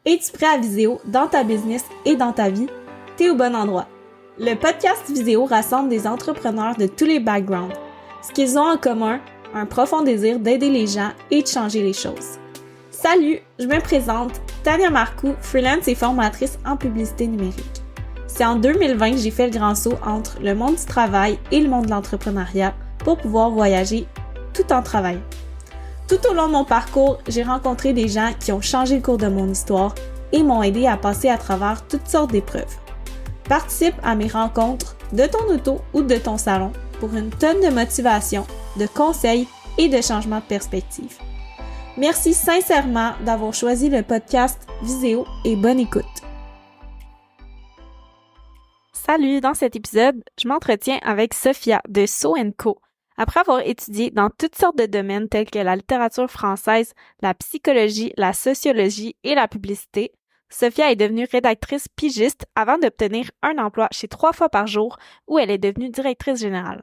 Es-tu prêt à Viséo dans ta business et dans ta vie? T'es au bon endroit. Le podcast Viséo rassemble des entrepreneurs de tous les backgrounds. Ce qu'ils ont en commun, un profond désir d'aider les gens et de changer les choses. Salut, je me présente, Tania Marcoux, freelance et formatrice en publicité numérique. C'est en 2020 que j'ai fait le grand saut entre le monde du travail et le monde de l'entrepreneuriat pour pouvoir voyager tout en travaillant. Tout au long de mon parcours, j'ai rencontré des gens qui ont changé le cours de mon histoire et m'ont aidé à passer à travers toutes sortes d'épreuves. Participe à mes rencontres de ton auto ou de ton salon pour une tonne de motivation, de conseils et de changements de perspective. Merci sincèrement d'avoir choisi le podcast Viséo et bonne écoute. Salut, dans cet épisode, je m'entretiens avec Sophia de So & Co. Après avoir étudié dans toutes sortes de domaines tels que la littérature française, la psychologie, la sociologie et la publicité, Sophia est devenue rédactrice pigiste avant d'obtenir un emploi chez 3 fois par jour où elle est devenue directrice générale.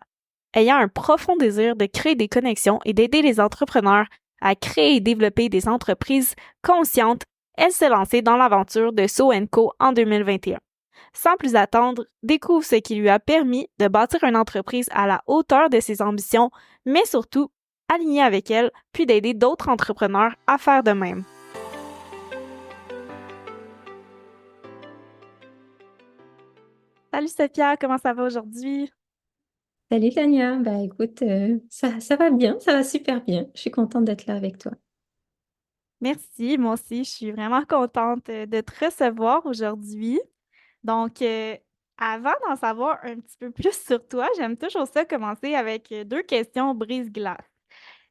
Ayant un profond désir de créer des connexions et d'aider les entrepreneurs à créer et développer des entreprises conscientes, elle s'est lancée dans l'aventure de So & Co en 2021. Sans plus attendre, découvre ce qui lui a permis de bâtir une entreprise à la hauteur de ses ambitions, mais surtout alignée avec elle, puis d'aider d'autres entrepreneurs à faire de même. Salut Sophia, comment ça va aujourd'hui? Salut Tania, bah écoute, ça va bien, ça va super bien. Je suis contente d'être là avec toi. Merci, moi aussi, je suis vraiment contente de te recevoir aujourd'hui. Donc, avant d'en savoir un petit peu plus sur toi, j'aime toujours ça commencer avec 2 questions brise-glace.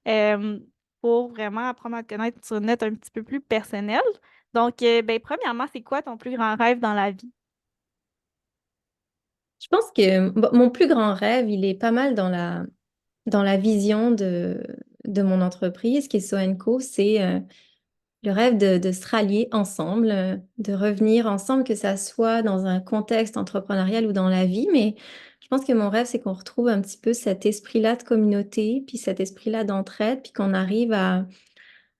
euh, pour vraiment apprendre à te connaître sur une note un petit peu plus personnelle. Donc, premièrement, c'est quoi ton plus grand rêve dans la vie? Je pense que bon, mon plus grand rêve, il est pas mal dans la vision de mon entreprise, qui est Soenco. C'est le rêve de se rallier ensemble, de revenir ensemble, que ça soit dans un contexte entrepreneurial ou dans la vie. Mais je pense que mon rêve, c'est qu'on retrouve un petit peu cet esprit-là de communauté, puis cet esprit-là d'entraide, puis qu'on arrive à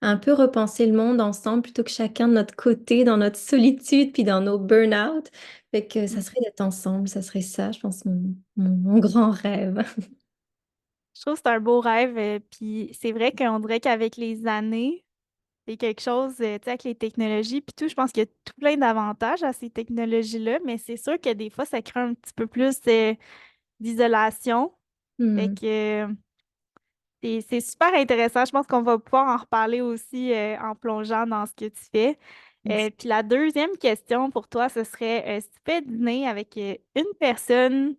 un peu repenser le monde ensemble plutôt que chacun de notre côté, dans notre solitude, puis dans nos burn-out. Fait que ça Mm. serait d'être ensemble, ça serait ça, je pense, mon grand rêve. Je trouve que c'est un beau rêve, puis c'est vrai qu'on dirait qu'avec les années, c'est quelque chose, tu sais, avec les technologies, puis tout, je pense qu'il y a tout plein d'avantages à ces technologies-là, mais c'est sûr que des fois, ça crée un petit peu plus d'isolation. Fait Hmm. que c'est super intéressant. Je pense qu'on va pouvoir en reparler aussi en plongeant dans ce que tu fais. Puis la deuxième question pour toi, ce serait si tu fais dîner avec une personne,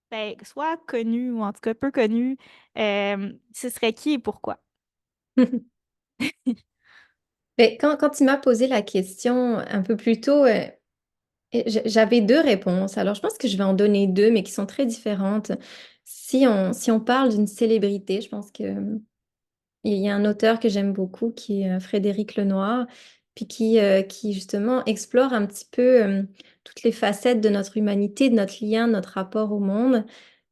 ben, soit connue ou en tout cas peu connue, ce serait qui et pourquoi? Mais quand tu m'as posé la question un peu plus tôt, j'avais deux réponses. Alors, je pense que je vais en donner deux, mais qui sont très différentes. Si on parle d'une célébrité, je pense que il y a un auteur que j'aime beaucoup qui est Frédéric Lenoir, puis qui justement explore un petit peu toutes les facettes de notre humanité, de notre lien, de notre rapport au monde.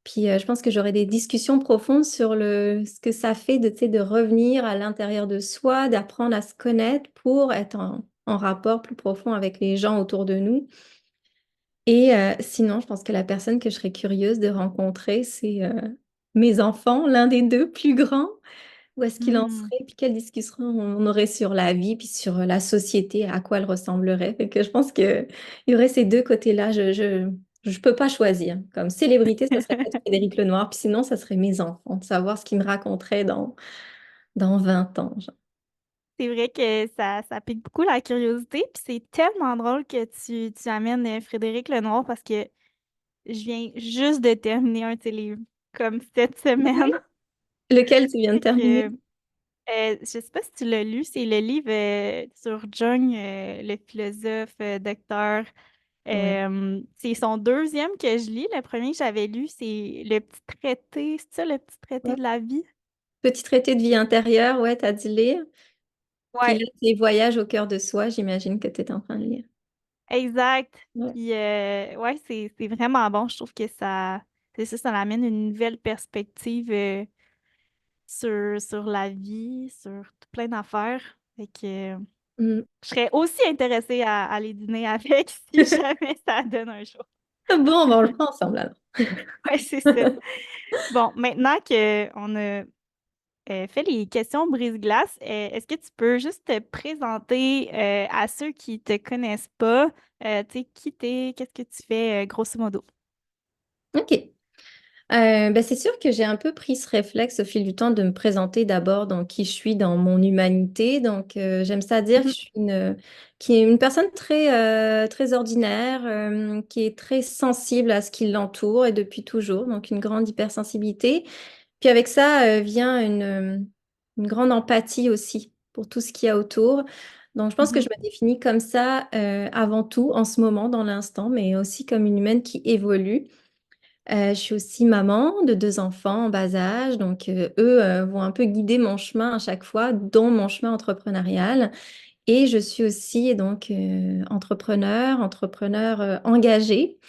Puis je pense que j'aurai des discussions profondes sur ce que ça fait de, tu sais, de revenir à l'intérieur de soi, d'apprendre à se connaître pour être en rapport plus profond avec les gens autour de nous. Et sinon, je pense que la personne que je serais curieuse de rencontrer, c'est mes enfants, l'un des deux plus grands. Où est-ce qu'il en Hmm. serait? Puis quelle discussion on aurait sur la vie, puis sur la société, à quoi elle ressemblerait. Fait que je pense qu'il y aurait ces deux côtés-là. Je peux pas choisir. Comme célébrité, ça serait peut-être Frédéric Lenoir, puis sinon, ça serait mes enfants, de savoir ce qu'ils me raconteraient dans 20 ans, genre. C'est vrai que ça pique beaucoup la curiosité, puis c'est tellement drôle que tu amènes Frédéric Lenoir parce que je viens juste de terminer un de ses livres, comme cette semaine. Oui. Lequel tu viens de Fait terminer? que je sais pas si tu l'as lu, c'est le livre sur Jung, le philosophe, docteur. Ouais. C'est son deuxième que je lis. Le premier que j'avais lu, c'est Le Petit Traité. C'est ça, Le Petit Traité Ouais. de la vie? Petit traité de vie intérieure, ouais, t'as dû lire. Puis Ouais, là, tes voyages au cœur de soi, j'imagine que tu es en train de lire. exact. Ouais. Puis, ouais, c'est vraiment bon. Je trouve que c'est ça, ça amène une nouvelle perspective sur la vie, sur tout plein d'affaires. Fait que, Mm. Je serais aussi intéressée à aller dîner avec si jamais ça donne un jour. Bon, ben, on le fera ensemble alors. Ouais, c'est ça. Bon, maintenant qu'on a fait les questions brise-glace, est-ce que tu peux juste te présenter à ceux qui te connaissent pas, tu sais, qui t'es, qu'est-ce que tu fais, grosso modo? Ok. Ben, c'est sûr que j'ai un peu pris ce réflexe au fil du temps de me présenter d'abord dans qui je suis, dans mon humanité. Donc, j'aime ça dire que Mhm, je suis qui est une personne très, très ordinaire, qui est très sensible à ce qui l'entoure et depuis toujours, donc une grande hypersensibilité. Puis avec ça, vient une grande empathie aussi pour tout ce qu'il y a autour. Donc, je pense que mhm, je me définis comme ça, avant tout, en ce moment, dans l'instant, mais aussi comme une humaine qui évolue. Je suis aussi maman de deux enfants en bas âge, donc eux vont un peu guider mon chemin à chaque fois, dont mon chemin entrepreneurial. Et je suis aussi donc entrepreneur engagé.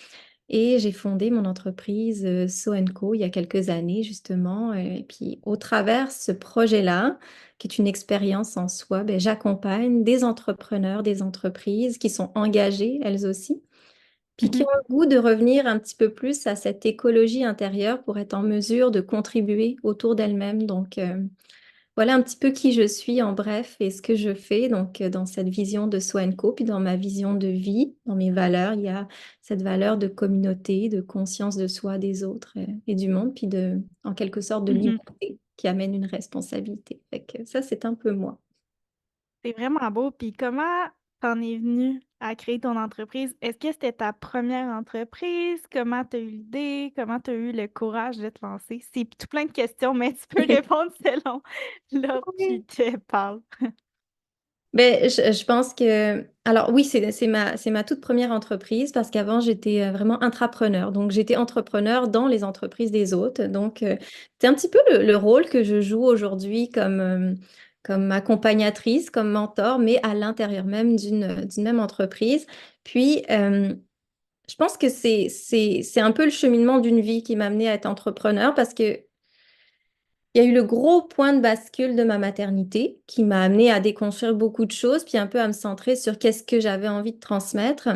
Et j'ai fondé mon entreprise So Co il y a quelques années justement. Et puis au travers ce projet-là, qui est une expérience en soi, ben, j'accompagne des entrepreneurs, des entreprises qui sont engagées elles aussi puis qui ont mhm, le goût de revenir un petit peu plus à cette écologie intérieure pour être en mesure de contribuer autour d'elles-mêmes. Donc, voilà un petit peu qui je suis en bref et ce que je fais. Donc, dans cette vision de Swanco, puis dans ma vision de vie, dans mes valeurs, il y a cette valeur de communauté, de conscience de soi, des autres et du monde, puis de, en quelque sorte, de mhm. liberté qui amène une responsabilité. Fait que ça, c'est un peu moi. C'est vraiment beau. Puis comment t'en es venu à créer ton entreprise? Est-ce que c'était ta première entreprise? Comment t'as eu l'idée? Comment t'as eu le courage de te lancer? C'est tout plein de questions, mais tu peux répondre selon l'ordre qui te parle. Ben, je pense que... Alors oui, c'est ma toute première entreprise parce qu'avant, j'étais vraiment intrapreneur. Donc, j'étais entrepreneur dans les entreprises des autres. Donc, c'est un petit peu le rôle que je joue aujourd'hui comme accompagnatrice, comme mentor, mais à l'intérieur même d'une même entreprise. Puis, je pense que c'est un peu le cheminement d'une vie qui m'a amenée à être entrepreneur parce que il y a eu le gros point de bascule de ma maternité qui m'a amené à déconstruire beaucoup de choses, puis un peu à me centrer sur qu'est-ce que j'avais envie de transmettre.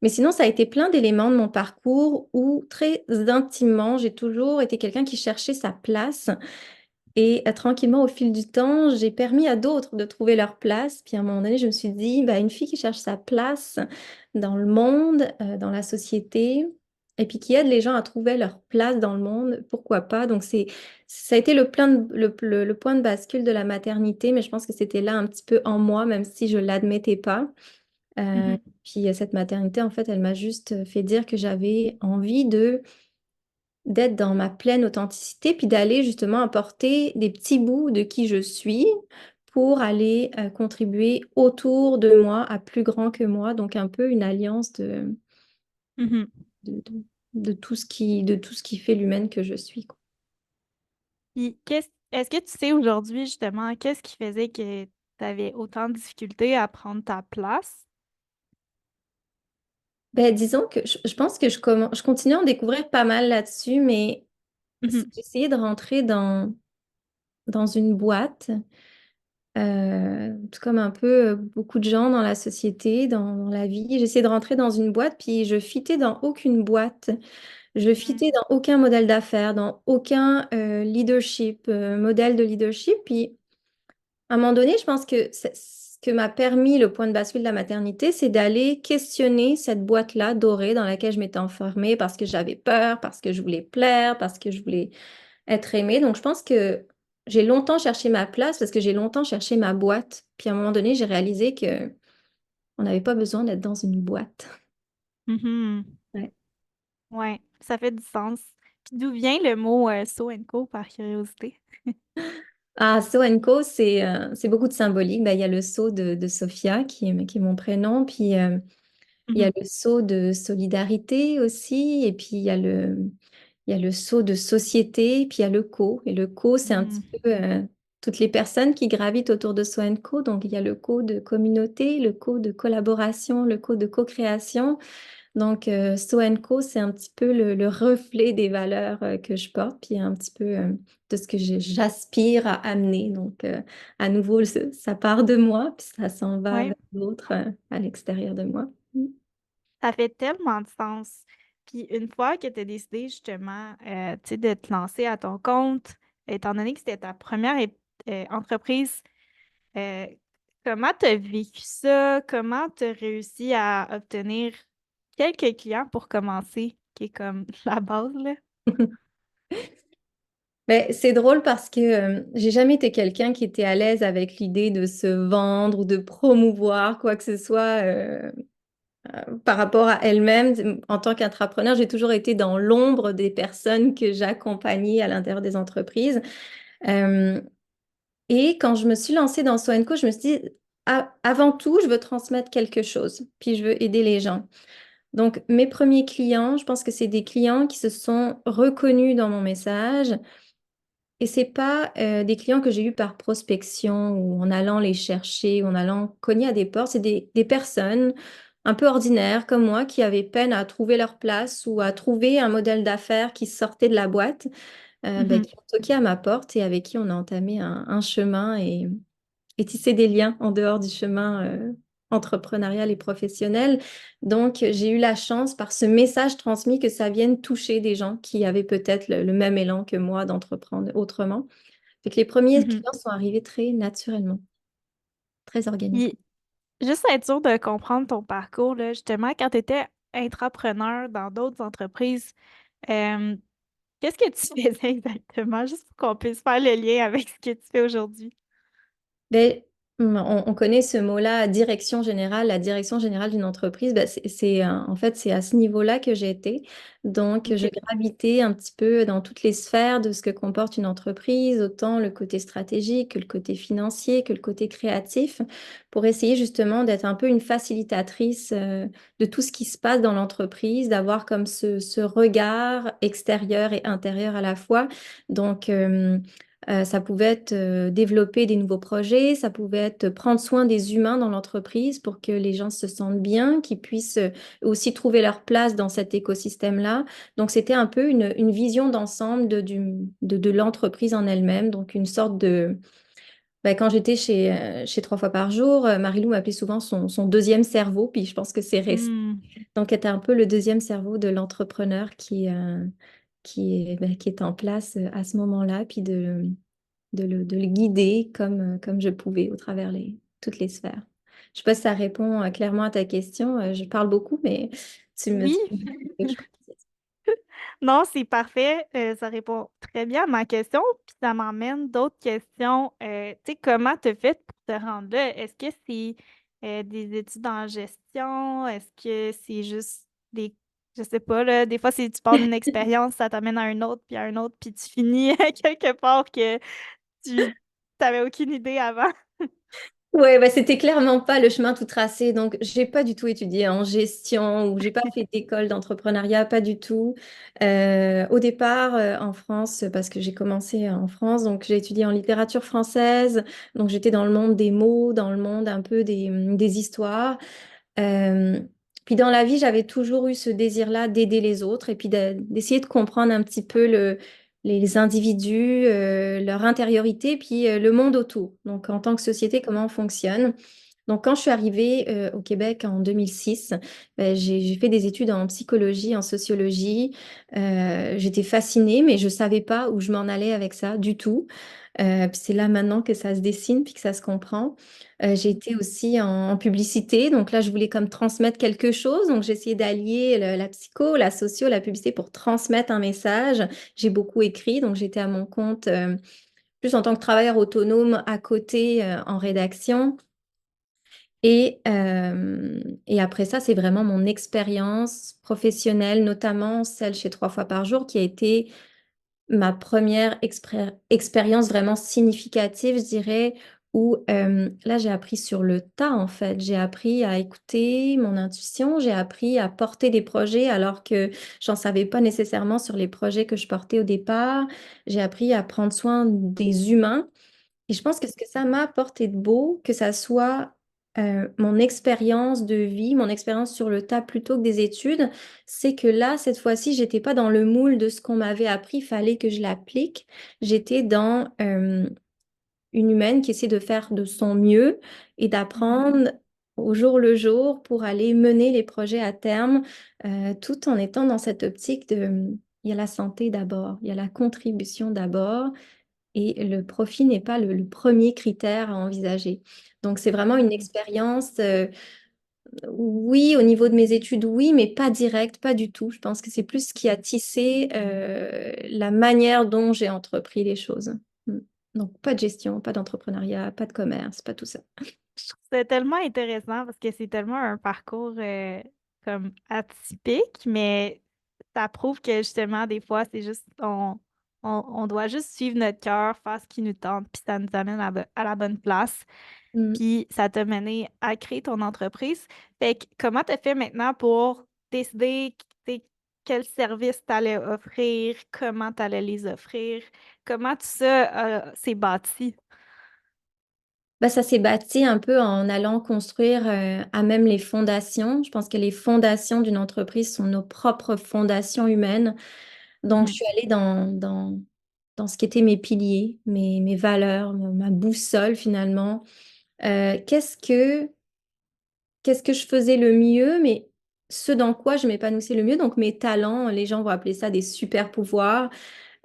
Mais sinon, ça a été plein d'éléments de mon parcours où très intimement, j'ai toujours été quelqu'un qui cherchait sa place. Et tranquillement, au fil du temps, j'ai permis à d'autres de trouver leur place. Puis à un moment donné, je me suis dit, bah, une fille qui cherche sa place dans le monde, dans la société, et puis qui aide les gens à trouver leur place dans le monde, pourquoi pas? Donc ça a été le point de bascule de la maternité, mais je pense que c'était là un petit peu en moi, même si je l'admettais pas. Mhm, Puis cette maternité, en fait, elle m'a juste fait dire que j'avais envie de d'être dans ma pleine authenticité, puis d'aller justement apporter des petits bouts de qui je suis pour aller contribuer autour de moi à plus grand que moi, donc un peu une alliance mhm. de, de- de tout ce qui fait l'humaine que je suis, quoi. Puis, est-ce que tu sais aujourd'hui, justement, qu'est-ce qui faisait que tu avais autant de difficultés à prendre ta place? Ben, disons que je pense que je continue à en découvrir pas mal là-dessus, mais Mhm, j'essayais de rentrer dans une boîte. Tout comme un peu beaucoup de gens dans la société, dans la vie. J'essayais de rentrer dans une boîte, puis je fitais dans aucune boîte. Je fitais dans aucun modèle d'affaires, dans aucun leadership, modèle de leadership. Puis à un moment donné, je pense que ce que m'a permis le point de bascule de la maternité, c'est d'aller questionner cette boîte-là dorée dans laquelle je m'étais enfermée parce que j'avais peur, parce que je voulais plaire, parce que je voulais être aimée. Donc, je pense que j'ai longtemps cherché ma place parce que j'ai longtemps cherché ma boîte. Puis à un moment donné, j'ai réalisé que on n'avait pas besoin d'être dans une boîte. mhm. Ouais. Ouais, ça fait du sens. Puis d'où vient le mot So and Co par curiosité? Ah, So Co, c'est beaucoup de symbolique. Ben, il y a le So de Sophia, qui est mon prénom. Puis il y a Mhm, le So de solidarité aussi. Et puis il y a le So de société. Puis il y a le Co. Et le Co, c'est un petit mhm, peu toutes les personnes qui gravitent autour de So Co. Donc il y a le Co de communauté, le Co de collaboration, le Co de co-création. Donc, So Co, c'est un petit peu le reflet des valeurs que je porte, puis un petit peu de ce que j'aspire à amener. Donc, à nouveau, ça part de moi, puis ça s'en va Ouais, vers d'autres à l'extérieur de moi. Mm. ça fait tellement de sens. Puis une fois que tu as décidé justement, tu sais, de te lancer à ton compte, étant donné que c'était ta première entreprise, euh, comment tu as vécu ça? Comment tu as réussi à obtenir quelques clients pour commencer, qui est comme la base, là? Mais c'est drôle parce que j'ai jamais été quelqu'un qui était à l'aise avec l'idée de se vendre ou de promouvoir quoi que ce soit par rapport à elle-même. En tant qu'entrepreneur, j'ai toujours été dans l'ombre des personnes que j'accompagnais à l'intérieur des entreprises. Euh, et quand je me suis lancée dans So Co, je me suis dit, avant tout, je veux transmettre quelque chose, puis je veux aider les gens. Donc, mes premiers clients, je pense que c'est des clients qui se sont reconnus dans mon message. Et c'est pas des clients que j'ai eus par prospection ou en allant les chercher, ou en allant cogner à des portes. C'est des personnes un peu ordinaires comme moi qui avaient peine à trouver leur place ou à trouver un modèle d'affaires qui sortait de la boîte, Mhm. qui ont toqué à ma porte et avec qui on a entamé un chemin et tisser des liens en dehors du chemin entrepreneurial et professionnel. Donc, j'ai eu la chance, par ce message transmis, que ça vienne toucher des gens qui avaient peut-être le même élan que moi d'entreprendre autrement. Fait que les premiers Mhm. clients sont arrivés très naturellement, très organisés. Puis, juste être sûr de comprendre ton parcours, là, justement, quand tu étais intrapreneur dans d'autres entreprises, euh, qu'est-ce que tu faisais exactement, juste pour qu'on puisse faire le lien avec ce que tu fais aujourd'hui? Ben, on connaît ce mot-là, direction générale. La direction générale d'une entreprise, ben, en fait, c'est à ce niveau-là que j'ai été. Donc, je OK. gravitais un petit peu dans toutes les sphères de ce que comporte une entreprise, autant le côté stratégique que le côté financier, que le côté créatif, pour essayer justement d'être un peu une facilitatrice de tout ce qui se passe dans l'entreprise, d'avoir comme ce regard extérieur et intérieur à la fois. Donc, ça pouvait être développer des nouveaux projets, ça pouvait être prendre soin des humains dans l'entreprise pour que les gens se sentent bien, qu'ils puissent aussi trouver leur place dans cet écosystème-là. Donc, c'était un peu une vision d'ensemble de l'entreprise en elle-même. Donc, une sorte de... Ben, quand j'étais chez Trois fois par jour, Marilou m'appelait souvent son deuxième cerveau, puis je pense que c'est resté. Hmm. Donc, était un peu le deuxième cerveau de l'entrepreneur qui est en place à ce moment-là, puis de le guider comme je pouvais au travers toutes les sphères. Je sais pas si ça répond clairement à ta question. Je parle beaucoup, mais Oui, tu me dis quelque chose. non, c'est parfait. Ça répond très bien à ma question, puis ça m'emmène d'autres questions. Tu sais, comment tu as fait pour te rendre là? Est-ce que c'est des études en gestion? Est-ce que c'est juste des, je sais pas, là, des fois, c'est tu pars d'une expérience, ça t'amène à un autre, puis à un autre, puis tu finis à quelque part que tu t'avais aucune idée avant. Ouais, bah, c'était clairement pas le chemin tout tracé. Donc, j'ai pas du tout étudié en gestion ou j'ai pas fait d'école d'entrepreneuriat, pas du tout. Au départ, en France, parce que j'ai commencé en France, donc j'ai étudié en littérature française. Donc, j'étais dans le monde des mots, dans le monde un peu des histoires. Euh, Puis dans la vie, j'avais toujours eu ce désir-là d'aider les autres et puis d'essayer de comprendre un petit peu les individus, leur intériorité, puis le monde autour. Donc en tant que société, comment on fonctionne. Donc quand je suis arrivée au Québec en 2006, ben, j'ai fait des études en psychologie, en sociologie. J'étais fascinée, mais je savais pas où je m'en allais avec ça du tout. Puis c'est là maintenant que ça se dessine, puis que ça se comprend. J'ai été aussi en publicité, donc là, je voulais comme transmettre quelque chose. Donc, j'ai essayé d'allier la psycho, la socio, la publicité pour transmettre un message. J'ai beaucoup écrit, donc j'étais à mon compte plus en tant que travailleur autonome à côté en rédaction. Et après ça, c'est vraiment mon expérience professionnelle, notamment celle chez Trois fois par jour, qui a été ma première expérience vraiment significative, je dirais, où là, j'ai appris sur le tas, en fait. J'ai appris à écouter mon intuition, j'ai appris à porter des projets alors que j'en savais pas nécessairement sur les projets que je portais au départ. J'ai appris à prendre soin des humains. Et je pense que ce que ça m'a apporté de beau, que ça soit mon expérience de vie, mon expérience sur le tas plutôt que des études, c'est que là, cette fois-ci, j'étais pas dans le moule de ce qu'on m'avait appris, il fallait que je l'applique. J'étais dans une humaine qui essaie de faire de son mieux et d'apprendre au jour le jour pour aller mener les projets à terme, tout en étant dans cette optique de, il y a la santé d'abord, il y a la contribution d'abord, et le profit n'est pas le premier critère à envisager. Donc, c'est vraiment une Mhm. expérience, oui, au niveau de mes études, oui, mais pas direct, pas du tout. Je pense que c'est plus ce qui a tissé la manière dont j'ai entrepris les choses. Mm. Donc, pas de gestion, pas d'entrepreneuriat, pas de commerce, pas tout ça. Je trouve ça tellement intéressant parce que c'est tellement un parcours comme atypique, mais ça prouve que justement, des fois, c'est juste, on doit juste suivre notre cœur, faire ce qui nous tente, puis ça nous amène à la bonne place. Mm. Puis ça t'a mené à créer ton entreprise. Fait que comment t'as fait maintenant pour décider t'sais, quels services t'allais offrir, comment t'allais les offrir, comment tout ça s'est bâti? Bah, ça s'est bâti un peu en allant construire à même les fondations. Je pense que les fondations d'une entreprise sont nos propres fondations humaines. Donc, je Mhm. suis allée dans ce qui étaient mes piliers, mes valeurs, ma boussole finalement. Euh, qu'est-ce que, qu'est-ce que je faisais le mieux, mais ce dans quoi je m'épanouissais le mieux. Donc, mes talents, les gens vont appeler ça des super pouvoirs.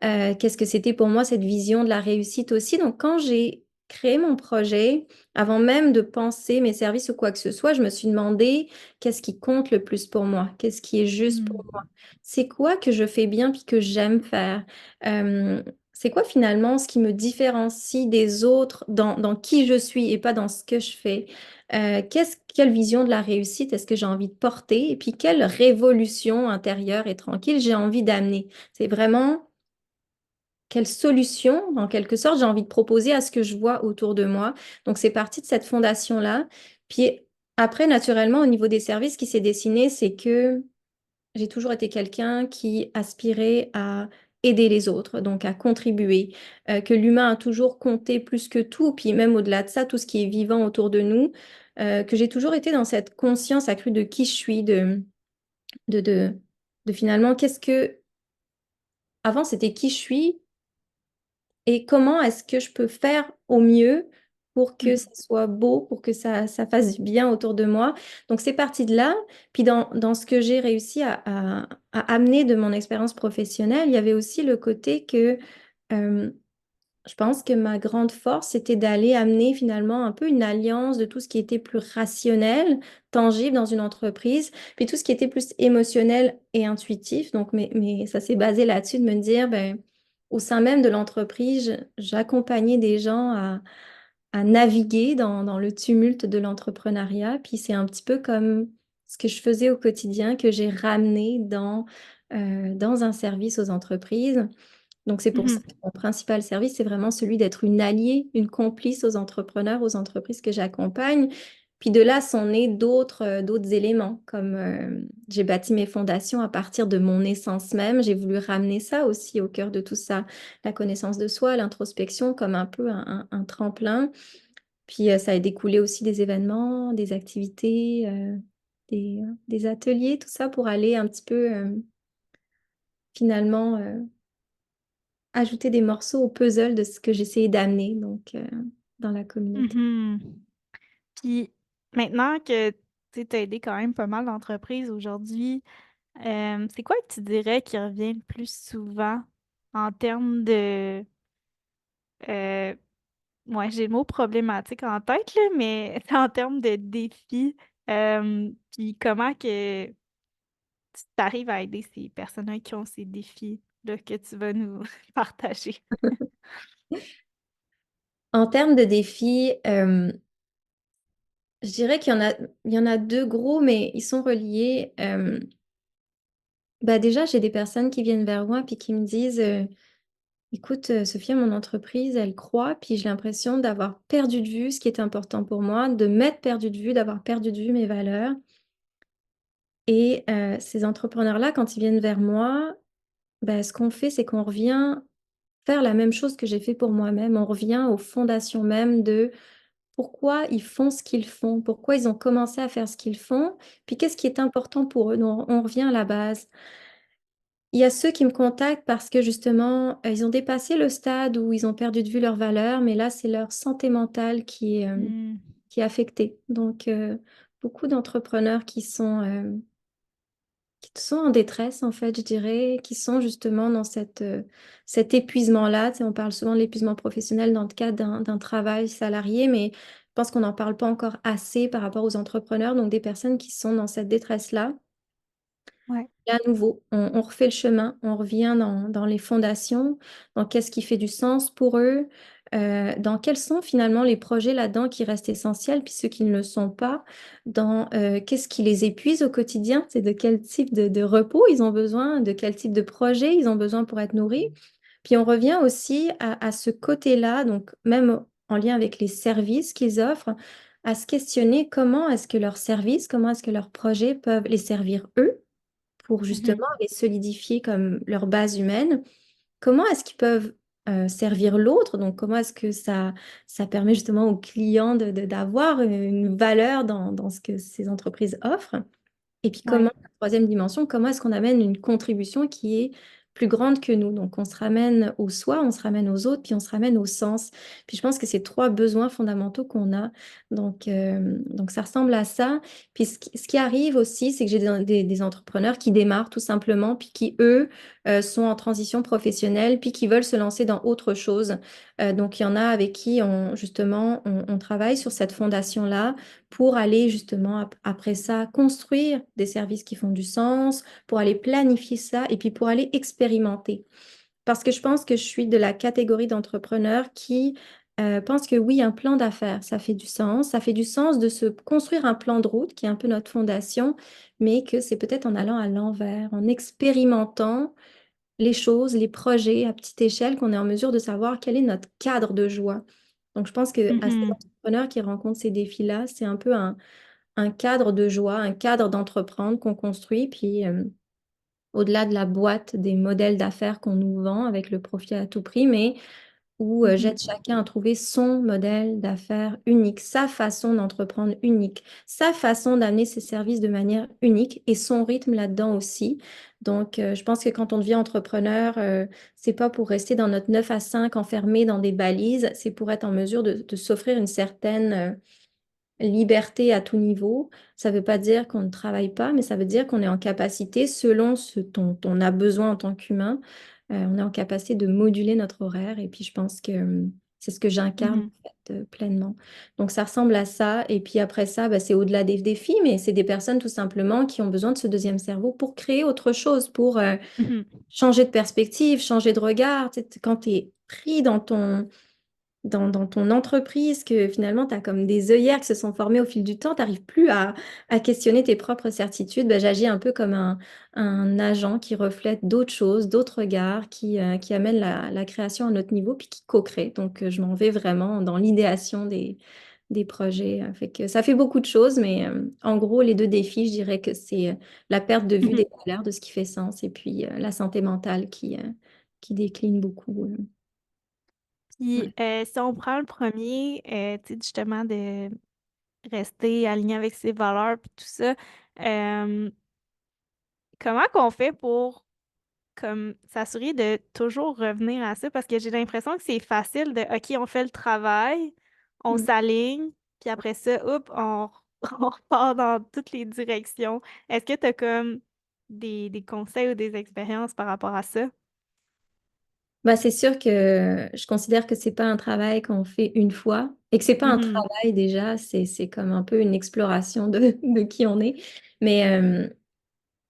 Qu'est-ce que c'était pour moi cette vision de la réussite aussi. Donc, quand j'ai créé mon projet, avant même de penser mes services ou quoi que ce soit, je me suis demandé qu'est-ce qui compte le plus pour moi, qu'est-ce qui est juste pour moi, Mhm. c'est quoi que je fais bien puis que j'aime faire. Euh, c'est quoi finalement ce qui me différencie des autres dans qui je suis et pas dans ce que je fais. Quelle vision de la réussite est-ce que j'ai envie de porter et puis quelle révolution intérieure et tranquille j'ai envie d'amener. C'est vraiment quelle solution, en quelque sorte, j'ai envie de proposer à ce que je vois autour de moi. Donc, c'est parti de cette fondation-là. Puis après, naturellement, au niveau des services qui s'est dessiné, c'est que j'ai toujours été quelqu'un qui aspirait à aider les autres, donc à contribuer, que l'humain a toujours compté plus que tout, puis même au-delà de ça, tout ce qui est vivant autour de nous, que j'ai toujours été dans cette conscience accrue de qui je suis, de, de, de finalement, qu'est-ce que... Avant, c'était qui je suis, et comment est-ce que je peux faire au mieux pour que Mhm. ça soit beau, pour que ça fasse du bien autour de moi. Donc, c'est parti de là. Puis, dans ce que j'ai réussi à amener de mon expérience professionnelle, il y avait aussi le côté que euh, je pense que ma grande force, c'était d'aller amener finalement un peu une alliance de tout ce qui était plus rationnel, tangible dans une entreprise, puis tout ce qui était plus émotionnel et intuitif. Donc, mais ça s'est basé là-dessus de me dire, ben, au sein même de l'entreprise, j'accompagnais des gens à naviguer dans le tumulte de l'entrepreneuriat. Puis c'est un petit peu comme ce que je faisais au quotidien que j'ai ramené dans un service aux entreprises. Donc, c'est pour ça Mhm. que mon principal service, c'est vraiment celui d'être une alliée, une complice aux entrepreneurs, aux entreprises que j'accompagne. Puis de là sont nés d'autres éléments, comme j'ai bâti mes fondations à partir de mon essence même. J'ai voulu ramener ça aussi au cœur de tout ça, la connaissance de soi, l'introspection, comme un peu un tremplin. Puis ça a découlé aussi des événements, des activités, des ateliers, tout ça pour aller un petit peu finalement ajouter des morceaux au puzzle de ce que j'essayais d'amener donc dans la communauté. Mhm. Puis maintenant que tu as aidé quand même pas mal d'entreprises aujourd'hui, c'est quoi que tu dirais qui revient le plus souvent en termes de... euh, ouais, j'ai le mot problématique en tête, là, mais en termes de défis, puis comment que tu arrives à aider ces personnes qui ont ces défis-là que tu vas nous partager? En termes de défis, je dirais qu'il y en a deux gros, mais ils sont reliés. Bah déjà, j'ai des personnes qui viennent vers moi puis qui me disent, écoute, Sophia, mon entreprise, elle croît, puis j'ai l'impression d'avoir perdu de vue ce qui est important pour moi, de m'être perdu de vue, d'avoir perdu de vue mes valeurs. Et ces entrepreneurs-là, quand ils viennent vers moi, bah, ce qu'on fait, c'est qu'on revient faire la même chose que j'ai fait pour moi-même. On revient aux fondations même de pourquoi ils font ce qu'ils font, pourquoi ils ont commencé à faire ce qu'ils font, puis qu'est-ce qui est important pour eux. Donc, on revient à la base. Il y a ceux qui me contactent parce que justement, ils ont dépassé le stade où ils ont perdu de vue leurs valeurs, mais là, c'est leur santé mentale Hmm. qui est affectée. Donc, beaucoup d'entrepreneurs qui sont en détresse, en fait, je dirais, qui sont justement dans cet épuisement-là. Tu sais, on parle souvent de l'épuisement professionnel dans le cadre d'un travail salarié, mais je pense qu'on n'en parle pas encore assez par rapport aux entrepreneurs, donc des personnes qui sont dans cette détresse-là. Ouais. Et à nouveau, on refait le chemin, on revient dans les fondations, dans qu'est-ce qui fait du sens pour eux, dans quels sont finalement les projets là-dedans qui restent essentiels, puis ceux qui ne le sont pas, dans qu'est-ce qui les épuise au quotidien, c'est de quel type de repos ils ont besoin, de quel type de projet ils ont besoin pour être nourris. Puis on revient aussi à ce côté-là, donc même en lien avec les services qu'ils offrent, à se questionner comment est-ce que leurs services, comment est-ce que leurs projets peuvent les servir eux pour Mhm. justement les solidifier comme leur base humaine. Comment est-ce qu'ils peuvent servir l'autre? Donc, comment est-ce que ça permet justement aux clients d'avoir une valeur dans ce que ces entreprises offrent? Et puis comment, Ouais. la troisième dimension, comment est-ce qu'on amène une contribution qui est plus grande que nous? Donc on se ramène au soi, on se ramène aux autres, puis on se ramène au sens. Puis je pense que c'est trois besoins fondamentaux qu'on a. Donc ça ressemble à ça. Puis ce qui arrive aussi, c'est que j'ai des entrepreneurs qui démarrent tout simplement, puis qui, eux, sont en transition professionnelle, puis qui veulent se lancer dans autre chose. Donc il y en a avec qui justement, on travaille sur cette fondation-là pour aller justement après ça construire des services qui font du sens, pour aller planifier ça et puis pour aller expérimenter. Parce que je pense que je suis de la catégorie d'entrepreneurs qui pense que oui, un plan d'affaires, ça fait du sens. Ça fait du sens de se construire un plan de route qui est un peu notre fondation, mais que c'est peut-être en allant à l'envers, en expérimentant les choses, les projets à petite échelle qu'on est en mesure de savoir quel est notre cadre de joie. Donc, je pense que à ces Mhm. entrepreneurs qui rencontrent ces défis-là, c'est un peu un cadre de joie, un cadre d'entreprendre qu'on construit, puis au-delà de la boîte des modèles d'affaires qu'on nous vend avec le profit à tout prix, mais où Mhm. j'aide chacun à trouver son modèle d'affaires unique, sa façon d'entreprendre unique, sa façon d'amener ses services de manière unique et son rythme là-dedans aussi. Donc, je pense que quand on devient entrepreneur, c'est pas pour rester dans notre 9 à 5 enfermé dans des balises, c'est pour être en mesure de s'offrir une certaine liberté à tout niveau. Ça veut pas dire qu'on ne travaille pas, mais ça veut dire qu'on est en capacité, selon ce dont on a besoin en tant qu'humain, on est en capacité de moduler notre horaire. Et puis, je pense que c'est ce que j'incarne Mhm. en fait, pleinement. Donc, ça ressemble à ça. Et puis après ça, bah, c'est au-delà des défis, mais c'est des personnes tout simplement qui ont besoin de ce deuxième cerveau pour créer autre chose, pour Mhm. changer de perspective, changer de regard. Tu sais, quand tu es pris dans ton entreprise, que finalement, tu as comme des œillères qui se sont formées au fil du temps, tu n'arrives plus à questionner tes propres certitudes. Ben, j'agis un peu comme un agent qui reflète d'autres choses, d'autres regards, qui amène la création à notre niveau, puis qui co-crée. Donc, je m'en vais vraiment dans l'idéation des projets. Fait que ça fait beaucoup de choses, mais en gros, les deux défis, je dirais que c'est la perte de vue Mhm. des valeurs, de ce qui fait sens, et puis la santé mentale qui décline beaucoup. Puis, Ouais. si on prend le premier, tu sais, justement, de rester aligné avec ses valeurs, puis tout ça, euh, comment qu'on fait pour comme s'assurer de toujours revenir à ça? Parce que j'ai l'impression que c'est facile de, OK, on fait le travail, on Mm. s'aligne, puis après ça, hop, on repart dans toutes les directions. Est-ce que tu as comme des conseils ou des expériences par rapport à ça? Bah, c'est sûr que je considère que c'est pas un travail qu'on fait une fois et que c'est pas un Mhm. travail déjà, c'est comme un peu une exploration de qui on est. Mais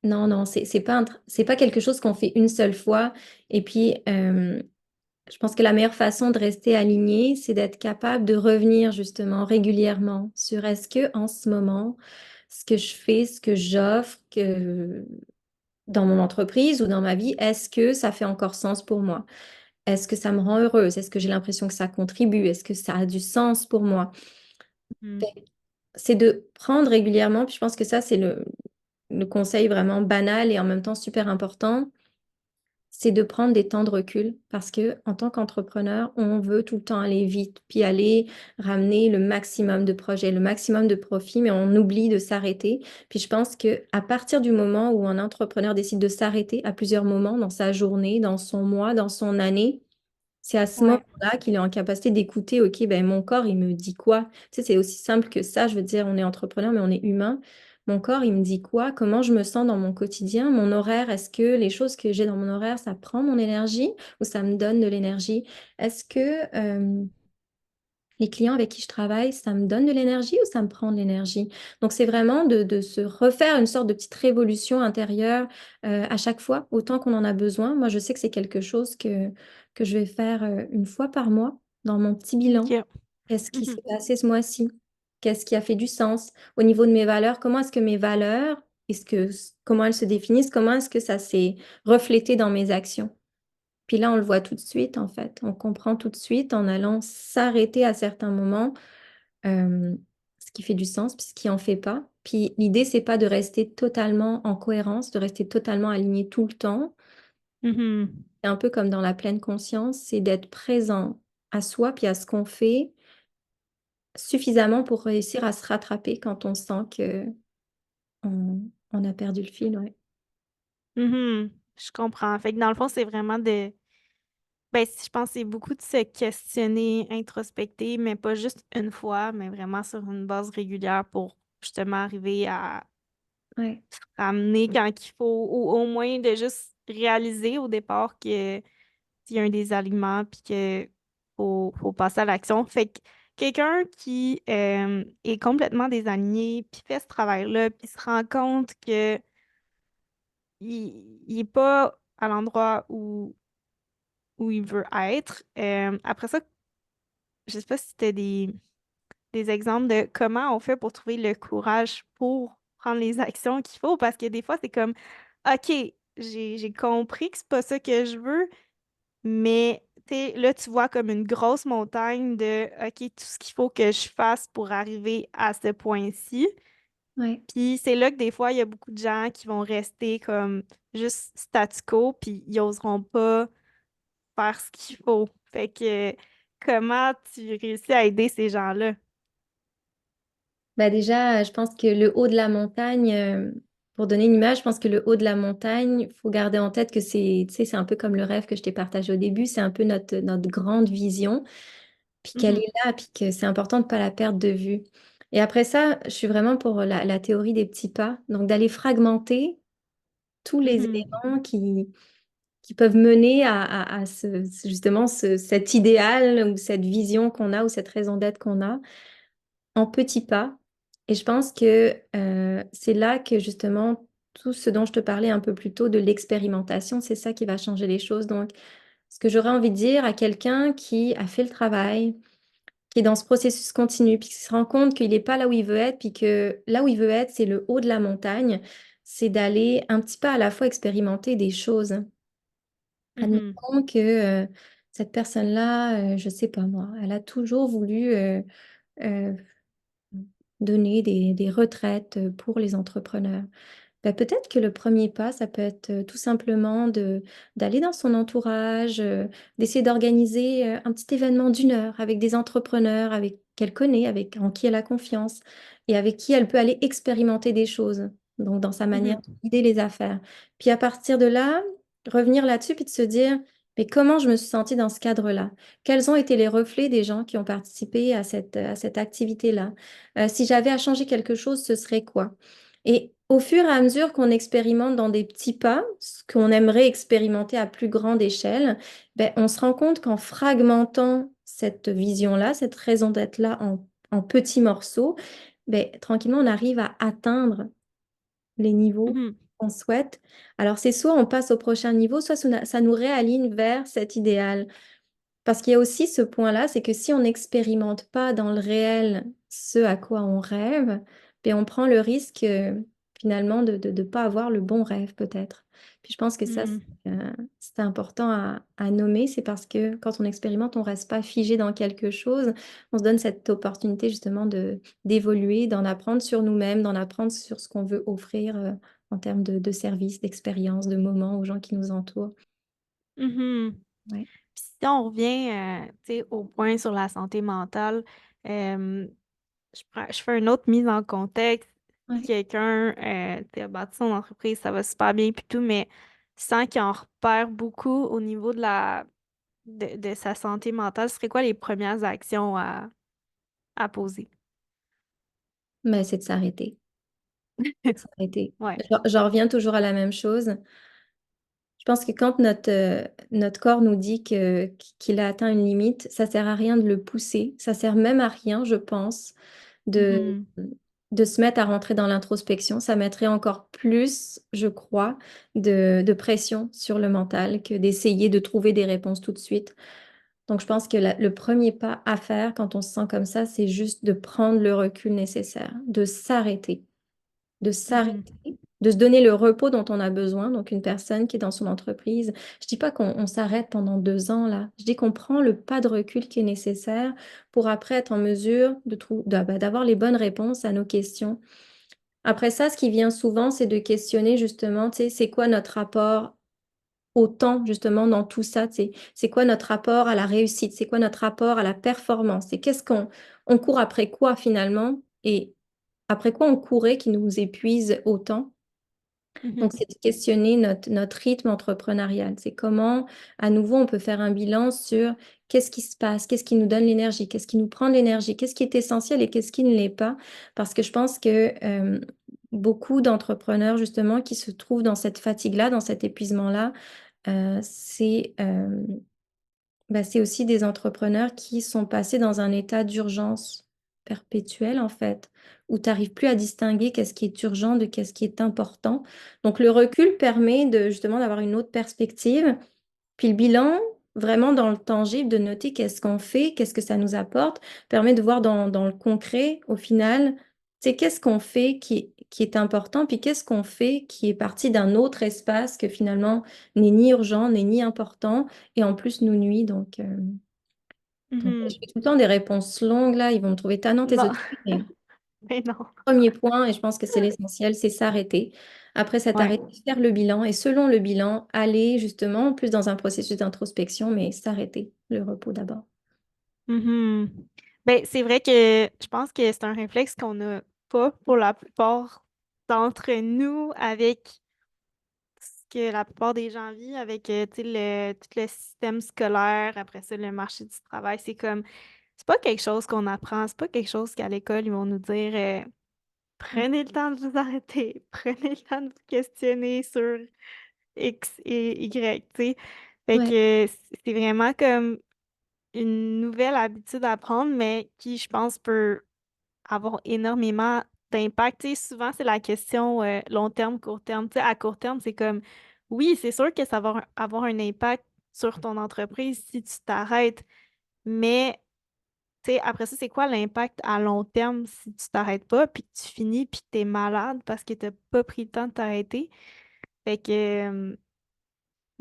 non, non, c'est pas c'est pas quelque chose qu'on fait une seule fois. Et puis, je pense que la meilleure façon de rester aligné, c'est d'être capable de revenir justement régulièrement sur est-ce que en ce moment, ce que je fais, ce que j'offre, que dans mon entreprise ou dans ma vie, est-ce que ça fait encore sens pour moi? Est-ce que ça me rend heureuse? Est-ce que j'ai l'impression que ça contribue? Est-ce que ça a du sens pour moi? Mhm. Fait- C'est de prendre régulièrement, puis je pense que ça, c'est le conseil vraiment banal et en même temps super important, c'est de prendre des temps de recul parce que en tant qu'entrepreneur, on veut tout le temps aller vite, puis aller ramener le maximum de projets, le maximum de profits, mais on oublie de s'arrêter. Puis je pense que à partir du moment où un entrepreneur décide de s'arrêter à plusieurs moments dans sa journée, dans son mois, dans son année, c'est à ce Ouais. moment-là qu'il est en capacité d'écouter, OK, ben mon corps, il me dit quoi? Tu sais, c'est aussi simple que ça. Je veux dire, on est entrepreneur, mais on est humain. Mon corps, il me dit quoi? Comment je me sens dans mon quotidien? Mon horaire, est-ce que les choses que j'ai dans mon horaire, ça prend mon énergie ou ça me donne de l'énergie? Est-ce que les clients avec qui je travaille, ça me donne de l'énergie ou ça me prend de l'énergie? Donc, c'est vraiment de se refaire une sorte de petite révolution intérieure à chaque fois, autant qu'on en a besoin. Moi, je sais que c'est quelque chose que je vais faire une fois par mois dans mon petit bilan. OK. Qu'est-ce qui Mhm. s'est passé ce mois-ci? Qu'est-ce qui a fait du sens au niveau de mes valeurs? Comment est-ce que mes valeurs, comment elles se définissent? Comment est-ce que ça s'est reflété dans mes actions? Puis là, on le voit tout de suite, en fait. On comprend tout de suite en allant s'arrêter à certains moments, euh, ce qui fait du sens, puis ce qui en fait pas. Puis l'idée, c'est pas de rester totalement en cohérence, de rester totalement aligné tout le temps. Mhm. C'est un peu comme dans la pleine conscience, c'est d'être présent à soi, puis à ce qu'on fait suffisamment pour réussir à se rattraper quand on sent que on a perdu le fil, ouais. Mhm. Je comprends. Fait que dans le fond, c'est vraiment de. Ben, je pense que c'est beaucoup de se questionner, introspecter, mais pas juste une fois, mais vraiment sur une base régulière pour justement arriver à Ouais. se ramener quand il faut, ou au moins de juste réaliser au départ que qu'il y a un désalignement puis que faut passer à l'action. Fait que quelqu'un qui est complètement désaligné, puis fait ce travail-là, puis se rend compte que il est pas à l'endroit où il veut être. Après ça, je sais pas si tu as des exemples de comment on fait pour trouver le courage pour prendre les actions qu'il faut, parce que des fois, c'est comme, OK, j'ai compris que c'est pas ça que je veux, mais là, tu vois comme une grosse montagne de, OK, tout ce qu'il faut que je fasse pour arriver à ce point-ci. Ouais. Puis c'est là que des fois, il y a beaucoup de gens qui vont rester comme juste statu quo, puis ils oseront pas faire ce qu'il faut. Fait que comment tu réussis à aider ces gens-là? Bah déjà, je pense que le haut de la montagne, pour donner une image, je pense que le haut de la montagne, il faut garder en tête que c'est, tu sais, c'est un peu comme le rêve que je t'ai partagé au début, c'est un peu notre grande vision, puis qu'elle Mhm, est là, puis que c'est important de ne pas la perdre de vue. Et après ça, je suis vraiment pour la théorie des petits pas, donc d'aller fragmenter tous les mhm, éléments qui peuvent mener à justement cet idéal ou cette vision qu'on a ou cette raison d'être qu'on a en petits pas. Et je pense que c'est là que justement tout ce dont je te parlais un peu plus tôt de l'expérimentation, c'est ça qui va changer les choses. Donc, ce que j'aurais envie de dire à quelqu'un qui a fait le travail, qui est dans ce processus continu, puis qui se rend compte qu'il n'est pas là où il veut être, puis que là où il veut être, c'est le haut de la montagne, c'est d'aller un petit peu à la fois expérimenter des choses. mhm, Admettons que cette personne-là, je sais pas moi, elle a toujours voulu euh, donner des retraites pour les entrepreneurs. Bah, peut-être que le premier pas, ça peut être tout simplement d'aller dans son entourage, d'essayer d'organiser un petit événement d'une heure avec des entrepreneurs avec qu'elle connaît, avec en qui elle a confiance et avec qui elle peut aller expérimenter des choses, donc dans sa manière mhm, de guider les affaires. Puis à partir de là, revenir là-dessus puis de se dire, mais comment je me suis sentie dans ce cadre-là? Quels ont été les reflets des gens qui ont participé à cette activité-là? Si j'avais à changer quelque chose, ce serait quoi? Et au fur et à mesure qu'on expérimente dans des petits pas, ce qu'on aimerait expérimenter à plus grande échelle, ben, on se rend compte qu'en fragmentant cette vision-là, cette raison d'être là en petits morceaux, ben, tranquillement, on arrive à atteindre les niveaux mhm, qu'on souhaite. Alors, c'est soit on passe au prochain niveau, soit ça nous réaligne vers cet idéal. Parce qu'il y a aussi ce point-là, c'est que si on n'expérimente pas dans le réel ce à quoi on rêve, ben on prend le risque finalement de pas avoir le bon rêve peut-être. Puis je pense que ça, mhm, c'est important à nommer, c'est parce que quand on expérimente, on reste pas figé dans quelque chose, on se donne cette opportunité justement d'évoluer, d'en apprendre sur nous-mêmes, d'en apprendre sur ce qu'on veut offrir en termes de services, d'expériences, de moments aux gens qui nous entourent. Mhm. Ouais. Puis si on revient tu sais, au point sur la santé mentale, euh, je fais une autre mise en contexte. Si Ouais. quelqu'un tu sais, a bâti son entreprise, ça va super bien puis tout, mais sans qu'il en repère beaucoup au niveau de sa santé mentale, ce serait quoi les premières actions à poser? Mais c'est de s'arrêter. C'est de s'arrêter. Ouais. J'en reviens toujours à la même chose. Je pense que quand notre corps nous dit qu'il a atteint une limite, ça sert à rien de le pousser. Ça sert même à rien, je pense, de, Mhm. de se mettre à rentrer dans l'introspection. Ça mettrait encore plus, je crois, de pression sur le mental que d'essayer de trouver des réponses tout de suite. Donc, je pense que le premier pas à faire quand on se sent comme ça, c'est juste de prendre le recul nécessaire, de Mhm. s'arrêter, de se donner le repos dont on a besoin. Donc, une personne qui est dans son entreprise, je dis pas qu'on s'arrête pendant 2 ans là. Je dis qu'on prend le pas de recul qui est nécessaire pour après être en mesure d'avoir les bonnes réponses à nos questions. Après ça, ce qui vient souvent, c'est de questionner justement, tu sais, c'est quoi notre rapport au temps justement dans tout ça, tu sais, c'est quoi notre rapport à la réussite, c'est quoi notre rapport à la performance, et qu'est-ce qu'on court après quoi finalement, et après quoi on courait qui nous épuise autant. Donc, Mhm. c'est de questionner notre rythme entrepreneurial. C'est comment, à nouveau, on peut faire un bilan sur qu'est-ce qui se passe, qu'est-ce qui nous donne l'énergie, qu'est-ce qui nous prend de l'énergie, qu'est-ce qui est essentiel et qu'est-ce qui ne l'est pas. Parce que je pense que beaucoup d'entrepreneurs, justement, qui se trouvent dans cette fatigue-là, dans cet épuisement-là, euh, c'est euh, c'est aussi des entrepreneurs qui sont passés dans un état d'urgence perpétuelle, en fait, où tu n'arrives plus à distinguer qu'est-ce qui est urgent de qu'est-ce qui est important. Donc, le recul permet de justement d'avoir une autre perspective. Puis le bilan, vraiment dans le tangible, de noter qu'est-ce qu'on fait, qu'est-ce que ça nous apporte, permet de voir dans le concret, au final, c'est qu'est-ce qu'on fait qui est important, puis qu'est-ce qu'on fait qui est parti d'un autre espace que finalement n'est ni urgent, n'est ni important, et en plus nous nuit. Donc, je Mhm. fais tout le temps des réponses longues, là, ils vont me trouver tannante Non, ésotérique, mais mais non. premier point, et je pense que c'est l'essentiel, c'est s'arrêter. Après s'être Ouais. arrêté, faire le bilan, et selon le bilan, aller justement plus dans un processus d'introspection, mais s'arrêter, le repos d'abord. Mhm. Ben, c'est vrai que je pense que c'est un réflexe qu'on n'a pas pour la plupart d'entre nous avec ce que la plupart des gens vivent, avec tu sais, tout le système scolaire, après ça, le marché du travail. C'est comme, c'est pas quelque chose qu'on apprend, c'est pas quelque chose qu'à l'école, ils vont nous dire prenez le temps de vous arrêter, prenez le temps de vous questionner sur X et Y, tu sais. Fait Ouais, que c'est vraiment comme une nouvelle habitude à prendre, mais qui, je pense, peut avoir énormément d'impact. Tu sais, souvent, c'est la question long terme, court terme. Tu sais, à court terme, c'est comme, oui, c'est sûr que ça va avoir un impact sur ton entreprise si tu t'arrêtes, mais tu sais, après ça, c'est quoi l'impact à long terme si tu t'arrêtes pas, puis que tu finis, puis que tu es malade parce que tu n'as pas pris le temps de t'arrêter? Fait que,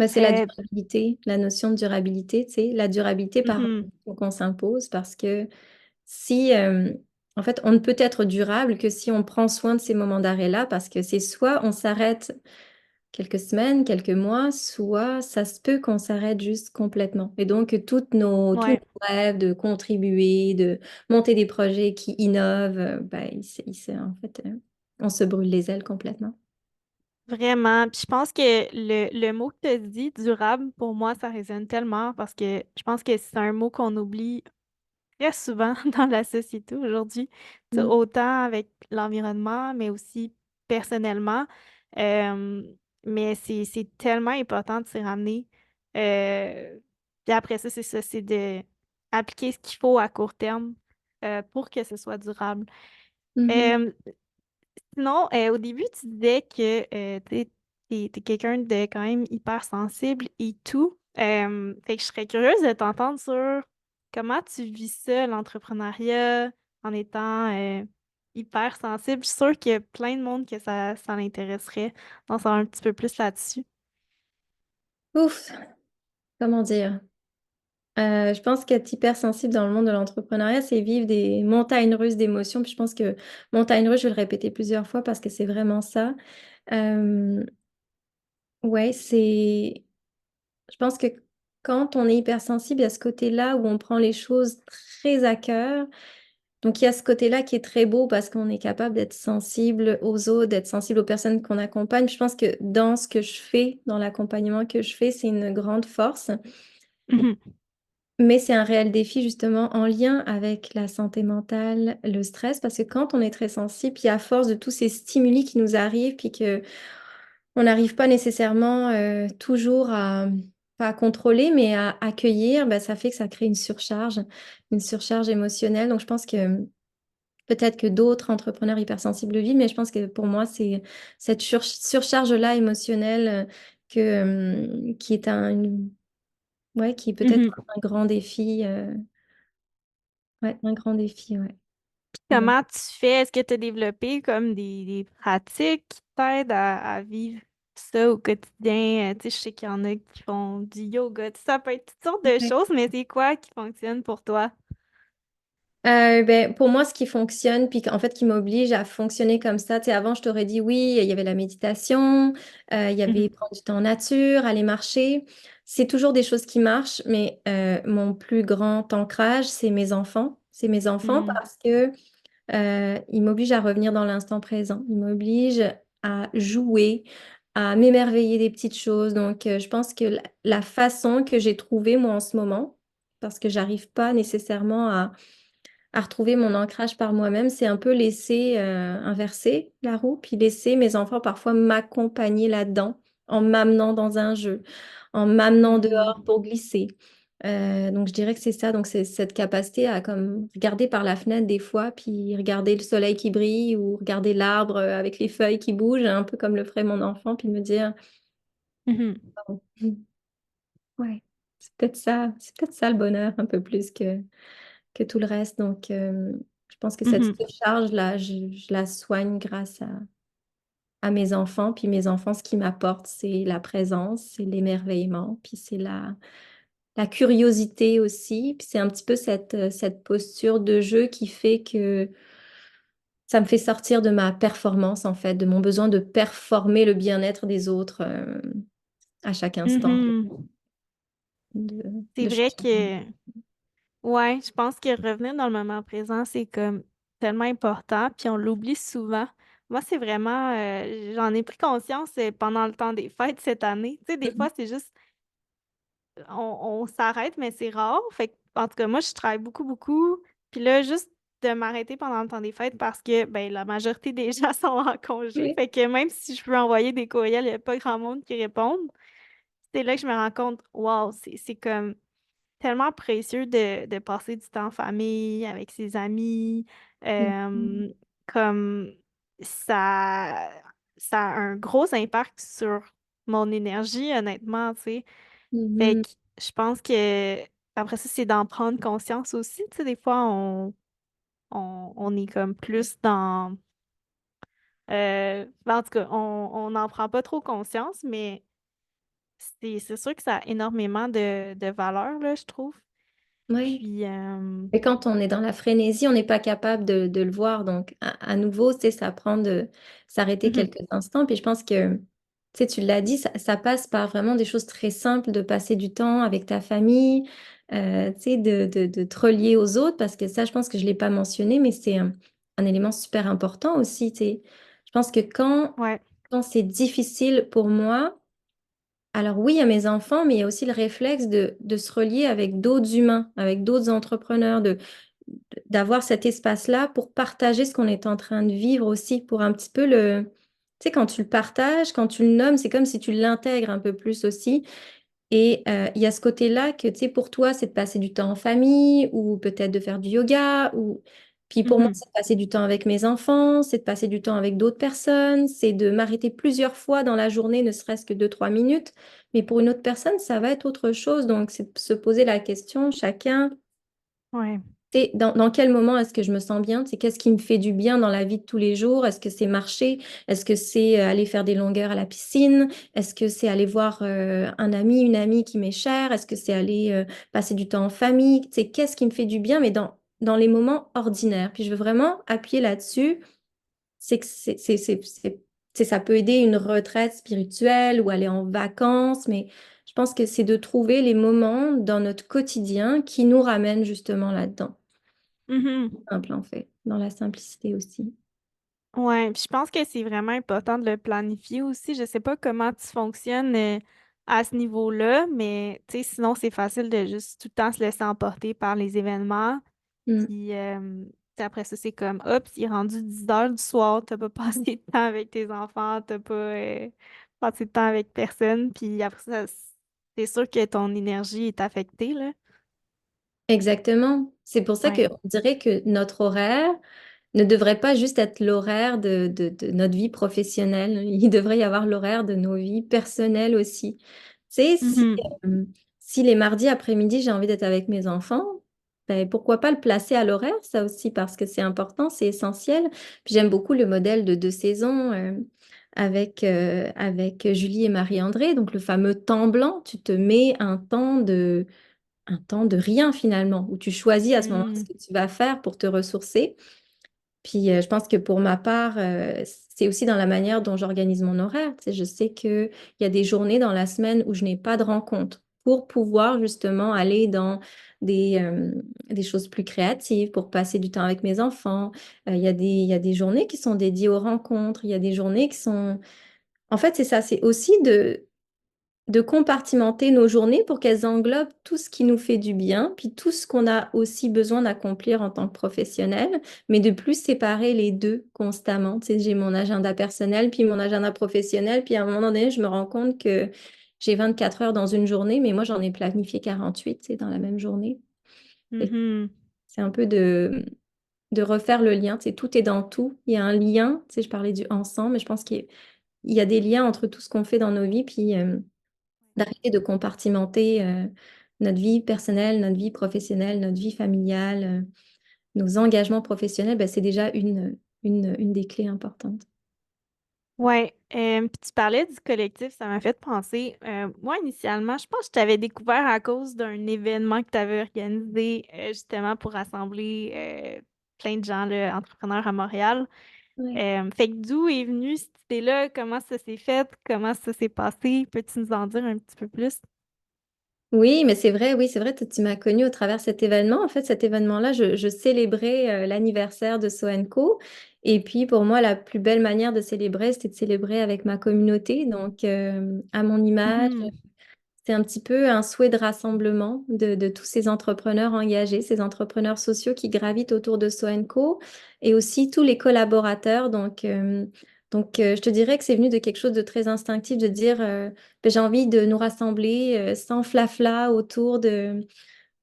c'est la euh, durabilité, la notion de durabilité, tu sais, la durabilité par mhm, rapport qu'on s'impose, parce que si, en fait, on ne peut être durable que si on prend soin de ces moments d'arrêt-là, parce que c'est soit on s'arrête quelques semaines, quelques mois, soit ça se peut qu'on s'arrête juste complètement. Et donc, tous nos ouais, rêves de contribuer, de monter des projets qui innovent, en fait, on se brûle les ailes complètement. vraiment. Puis je pense que le mot que tu as dit, durable, pour moi, ça résonne tellement parce que je pense que c'est un mot qu'on oublie très souvent dans la société aujourd'hui. Tu sais, Mm. autant avec l'environnement, mais aussi personnellement. Euh, mais c'est tellement important de s'y ramener. Puis après ça, c'est ça, c'est de appliquer ce qu'il faut à court terme pour que ce soit durable. Mhm. Euh, Sinon, au début, tu disais que t'es quelqu'un de quand même hyper sensible et tout. Fait que je serais curieuse de t'entendre sur comment tu vis ça, l'entrepreneuriat, en étant hyper sensible. Je suis sûre qu'il y a plein de monde que ça l'intéresserait d'en savoir un petit peu plus là-dessus. Ouf, comment dire? Je pense qu'être hypersensible dans le monde de l'entrepreneuriat, c'est vivre des montagnes russes d'émotions. Puis je pense que montagne russe, je vais le répéter plusieurs fois parce que c'est vraiment ça. Euh, ouais, c'est. Je pense que quand on est hypersensible, il y a ce côté-là où on prend les choses très à cœur. Donc, il y a ce côté-là qui est très beau parce qu'on est capable d'être sensible aux autres, d'être sensible aux personnes qu'on accompagne. Je pense que dans ce que je fais, dans l'accompagnement que je fais, c'est une grande force. Mhm. Mais c'est un réel défi justement en lien avec la santé mentale, le stress, parce que quand on est très sensible, puis à force de tous ces stimuli qui nous arrivent, puis que on n'arrive pas nécessairement toujours à, pas à contrôler, mais à accueillir, bah, ça fait que ça crée une surcharge émotionnelle. Donc je pense que peut-être que d'autres entrepreneurs hypersensibles le vivent, mais je pense que pour moi, c'est cette surcharge-là émotionnelle qui est ouais, qui est peut-être Mhm. un grand défi. Ouais, un grand défi, ouais. Ouais. Comment tu fais? Est-ce que tu as développé comme des pratiques qui t'aident à vivre ça au quotidien? Tu sais, je sais qu'il y en a qui font du yoga, tu sais, ça peut être toutes sortes de Ouais. choses, mais c'est quoi qui fonctionne pour toi? Ben, pour moi, ce qui fonctionne, puis en fait qui m'oblige à fonctionner comme ça, tu sais, avant, je t'aurais dit oui, il y avait la méditation, il y avait Mhm. prendre du temps en nature, aller marcher. C'est toujours des choses qui marchent, mais mon plus grand ancrage, c'est mes enfants. C'est mes enfants Mhm. parce que ils m'obligent à revenir dans l'instant présent. Ils m'obligent à jouer, à m'émerveiller des petites choses. Donc, je pense que la façon que j'ai trouvée, moi, en ce moment, parce que j'arrive pas nécessairement à retrouver mon ancrage par moi-même, c'est un peu laisser inverser la roue, puis laisser mes enfants parfois m'accompagner là-dedans, en m'amenant dans un jeu, en m'amenant dehors Mhm. pour glisser. Donc je dirais que c'est ça, donc c'est cette capacité à comme regarder par la fenêtre des fois, puis regarder le soleil qui brille ou regarder l'arbre avec les feuilles qui bougent, un peu comme le ferait mon enfant, puis me dire, Mhm. oh, ouais, c'est peut-être ça le bonheur, un peu plus que tout le reste. Donc, je pense que cette Mhm. surcharge-là, je la soigne grâce à mes enfants. Puis mes enfants, ce qu'ils m'apportent, c'est la présence, c'est l'émerveillement, puis c'est la curiosité aussi. Puis c'est un petit peu cette posture de jeu qui fait que ça me fait sortir de ma performance, en fait, de mon besoin de performer le bien-être des autres à chaque instant Mhm. C'est de vrai chaque journée. que, ouais, je pense que revenir dans le moment présent, c'est comme tellement important, puis on l'oublie souvent. Moi, c'est vraiment, j'en ai pris conscience pendant le temps des fêtes cette année. Tu sais, des fois, c'est juste, on s'arrête, mais c'est rare. Fait que, en tout cas, moi, je travaille beaucoup, beaucoup. Puis là, juste de m'arrêter pendant le temps des fêtes parce que, ben, la majorité des gens sont en congé. Oui. Fait que même si je peux envoyer des courriels, il n'y a pas grand monde qui répondent. C'est là que je me rends compte, wow, c'est comme tellement précieux de passer du temps en famille, avec ses amis. Mhm. euh, comme ça, ça a un gros impact sur mon énergie, honnêtement, tu sais. Fait Mhm. que je pense que après ça, c'est d'en prendre conscience aussi. Tu sais, des fois, on est comme plus dans. Ben, en tout cas, on n'en prend pas trop conscience, mais c'est sûr que ça a énormément de valeur, là, je trouve. Oui. Puis, Et quand on est dans la frénésie, on n'est pas capable de le voir. Donc, à nouveau, c'est ça prend de s'arrêter mhm, quelques instants. Puis je pense que, tu sais, tu l'as dit, ça passe par vraiment des choses très simples, de passer du temps avec ta famille, tu sais, de te relier aux autres, parce que ça, je pense que je ne l'ai pas mentionné, mais c'est un élément super important aussi, tu sais. Je pense que ouais. quand c'est difficile pour moi, alors oui, il y a mes enfants, mais il y a aussi le réflexe de se relier avec d'autres humains, avec d'autres entrepreneurs, d'avoir cet espace-là pour partager ce qu'on est en train de vivre aussi, pour un petit peu le... Tu sais, quand tu le partages, quand tu le nommes, c'est comme si tu l'intègres un peu plus aussi. Et il y a ce côté-là que, tu sais, pour toi, c'est de passer du temps en famille ou peut-être de faire du yoga. Ou... Puis pour moi, mhm, c'est de passer du temps avec mes enfants, c'est de passer du temps avec d'autres personnes, c'est de m'arrêter plusieurs fois dans la journée, ne serait-ce que 2, 3 minutes. Mais pour une autre personne, ça va être autre chose. Donc, c'est de se poser la question, chacun, ouais. c'est dans quel moment est-ce que je me sens bien? C'est qu'est-ce qui me fait du bien dans la vie de tous les jours? Est-ce que c'est marcher? Est-ce que c'est aller faire des longueurs à la piscine? Est-ce que c'est aller voir un ami, une amie qui m'est chère? Est-ce que c'est aller passer du temps en famille? C'est qu'est-ce qui me fait du bien, mais dans les moments ordinaires. Puis je veux vraiment appuyer là-dessus. C'est que ça peut aider une retraite spirituelle ou aller en vacances, mais je pense que c'est de trouver les moments dans notre quotidien qui nous ramènent justement là-dedans. Mhm. Simple en fait, dans la simplicité aussi. Ouais, puis je pense que c'est vraiment important de le planifier aussi. Je sais pas comment tu fonctionnes à ce niveau-là, mais tu sais, sinon c'est facile de juste tout le temps se laisser emporter par les événements. Mm. Puis tu sais, après ça, c'est comme hop, il est rendu 10 heures du soir, t'as pas passé de temps avec tes enfants, t'as pas passé de temps avec personne. Puis après ça, c'est sûr que ton énergie est affectée, là. Exactement. C'est pour ça Ouais. qu'on dirait que notre horaire ne devrait pas juste être l'horaire de notre vie professionnelle. Il devrait y avoir l'horaire de nos vies personnelles aussi. Tu sais, Mhm. euh, si les mardis après-midi, j'ai envie d'être avec mes enfants, ben, pourquoi pas le placer à l'horaire, ça aussi, parce que c'est important, c'est essentiel. Puis j'aime beaucoup le modèle de 2 saisons avec Julie et Marie-André, donc le fameux temps blanc. Tu te mets un temps de rien finalement, où tu choisis à ce moment ce Mhm. que tu vas faire pour te ressourcer. Puis je pense que pour ma part, c'est aussi dans la manière dont j'organise mon horaire. Tu sais, je sais qu'il y a des journées dans la semaine où je n'ai pas de rencontre pour pouvoir justement aller dans des choses plus créatives, pour passer du temps avec mes enfants. Il y a des journées qui sont dédiées aux rencontres, il y a des journées qui sont... En fait, c'est ça, c'est aussi de compartimenter nos journées pour qu'elles englobent tout ce qui nous fait du bien, puis tout ce qu'on a aussi besoin d'accomplir en tant que professionnel, mais de plus séparer les deux constamment. Tu sais, j'ai mon agenda personnel, puis mon agenda professionnel, puis à un moment donné, je me rends compte que j'ai 24 heures dans une journée, mais moi, j'en ai planifié 48, c'est dans la même journée. Et Mhm. c'est un peu de refaire le lien, tu sais, tout est dans tout. Il y a un lien, tu sais, je parlais du ensemble, mais je pense qu'il y a des liens entre tout ce qu'on fait dans nos vies, puis d'arrêter de compartimenter notre vie personnelle, notre vie professionnelle, notre vie familiale, nos engagements professionnels, ben, c'est déjà une des clés importantes. Ouais, puis tu parlais du collectif, ça m'a fait penser. Moi, initialement, je pense que je t'avais découvert à cause d'un événement que tu avais organisé justement pour rassembler plein de gens, là, entrepreneurs à Montréal. Ouais. Fait que d'où est venue cette idée-là? Comment ça s'est fait? Comment ça s'est passé? Peux-tu nous en dire un petit peu plus? Oui, mais c'est vrai, oui, c'est vrai, tu m'as connue au travers de cet événement. En fait, cet événement-là, je célébrais l'anniversaire de Soenco. Et puis, pour moi, la plus belle manière de célébrer, c'était de célébrer avec ma communauté, donc à mon image. Mhm. C'est un petit peu un souhait de rassemblement de tous ces entrepreneurs engagés, ces entrepreneurs sociaux qui gravitent autour de Soenco et aussi tous les collaborateurs. Je te dirais que c'est venu de quelque chose de très instinctif, de dire ben, j'ai envie de nous rassembler sans flafla autour de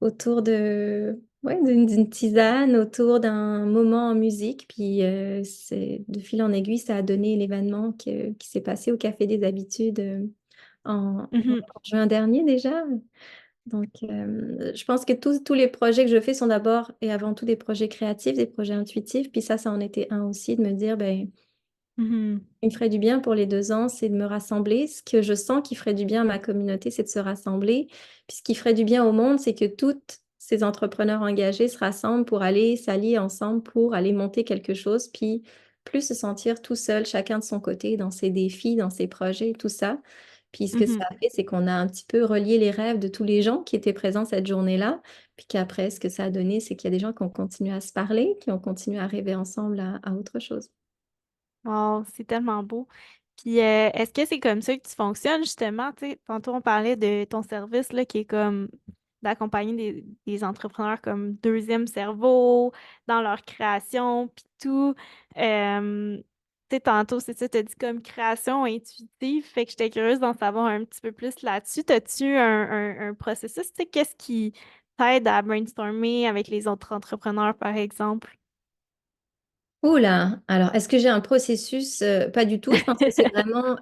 ouais, d'une tisane, autour d'un moment en musique. Puis c'est de fil en aiguille, ça a donné l'événement qui s'est passé au Café des Habitudes en Mhm. juin dernier déjà. Je pense que tous les projets que je fais sont d'abord et avant tout des projets créatifs, des projets intuitifs. Puis ça en était un aussi, de me dire, ben, Mhm. il me ferait du bien pour les 2 ans, c'est de me rassembler. Ce que je sens qui ferait du bien à ma communauté, c'est de se rassembler. Puis ce qui ferait du bien au monde, c'est que toutes ces entrepreneurs engagés se rassemblent pour aller s'allier ensemble, pour aller monter quelque chose, puis plus se sentir tout seul, chacun de son côté, dans ses défis, dans ses projets, tout ça. Puis ce que ça Mhm. a fait, c'est qu'on a un petit peu relié les rêves de tous les gens qui étaient présents cette journée-là. Puis qu'après, ce que ça a donné, c'est qu'il y a des gens qui ont continué à se parler, qui ont continué à rêver ensemble à autre chose. Wow, c'est tellement beau. Puis, est-ce que c'est comme ça que tu fonctionnes, justement? Tu sais, tantôt, on parlait de ton service, là, qui est comme d'accompagner des entrepreneurs comme deuxième cerveau dans leur création, puis tout. Tu sais, tantôt, c'est ça, tu as dit comme création intuitive. Fait que j'étais curieuse d'en savoir un petit peu plus là-dessus. As-tu un processus? Tu sais, qu'est-ce qui t'aide à brainstormer avec les autres entrepreneurs, par exemple? Oula, alors est-ce que j'ai un processus? Pas du tout. Je pense que c'est vraiment,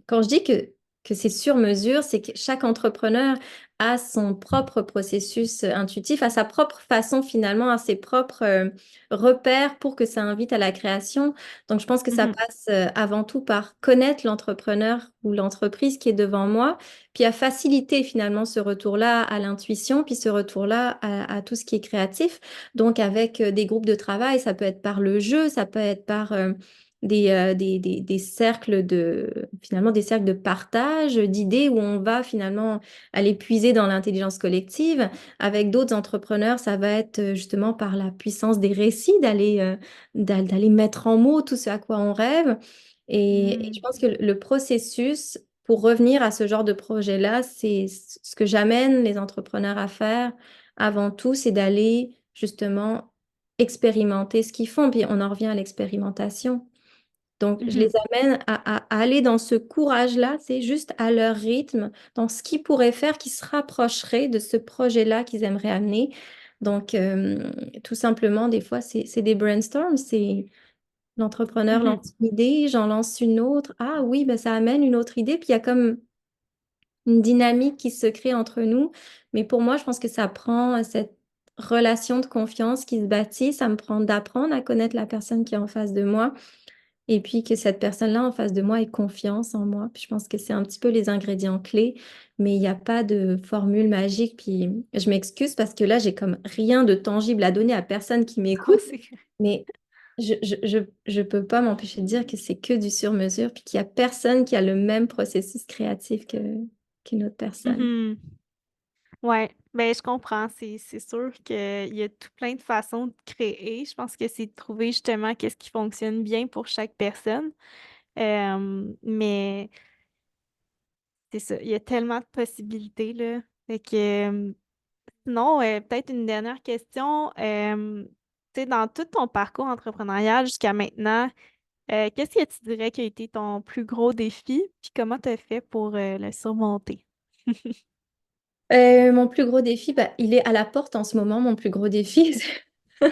quand je dis que c'est sur mesure, c'est que chaque entrepreneur a son propre processus intuitif, a sa propre façon finalement, a ses propres repères pour que ça invite à la création. Donc je pense que ça Mhm, passe avant tout par connaître l'entrepreneur ou l'entreprise qui est devant moi, puis à faciliter finalement ce retour-là à l'intuition, puis ce retour-là à tout ce qui est créatif. Donc, avec des groupes de travail, ça peut être par le jeu, ça peut être par des cercles finalement des cercles de partage d'idées où on va finalement aller puiser dans l'intelligence collective. Avec d'autres entrepreneurs, ça va être justement par la puissance des récits d'aller mettre en mots tout ce à quoi on rêve. Et je Hmm. pense que le processus, pour revenir à ce genre de projet-là, c'est ce que j'amène les entrepreneurs à faire avant tout, c'est d'aller justement expérimenter ce qu'ils font. Puis on en revient à l'expérimentation. Donc, je les Mhm. amène à aller dans ce courage-là, c'est juste à leur rythme, dans ce qu'ils pourraient faire qui se rapprocherait de ce projet-là qu'ils aimeraient amener. Donc, tout simplement, des fois, c'est des brainstorms, c'est l'entrepreneur Mhm. lance une idée, j'en lance une autre. Ah oui, ben, ça amène une autre idée, puis il y a comme une dynamique qui se crée entre nous. Mais pour moi, je pense que ça prend cette relation de confiance qui se bâtit, ça me prend d'apprendre à connaître la personne qui est en face de moi. Et puis que cette personne-là en face de moi ait confiance en moi. Puis je pense que c'est un petit peu les ingrédients clés, mais il n'y a pas de formule magique. Puis je m'excuse parce que là, j'ai comme rien de tangible à donner à personne qui Oh, m'écoute, c'est... mais je peux pas m'empêcher de dire que c'est que du sur-mesure, puis qu'il n'y a personne qui a le même processus créatif qu'une autre personne. Mhm. Ouais, ben je comprends. C'est sûr qu'il y a tout plein de façons de créer. Je pense que c'est de trouver justement qu'est-ce qui fonctionne bien pour chaque personne. Mais c'est ça, il y a tellement de possibilités là. Fait que sinon, peut-être une dernière question. Tu sais, dans tout ton parcours entrepreneurial jusqu'à maintenant, qu'est-ce que tu dirais qui a été ton plus gros défi? Puis comment tu as fait pour le surmonter? Mon plus gros défi, bah, il est à la porte en ce moment, mon plus gros défi. C'est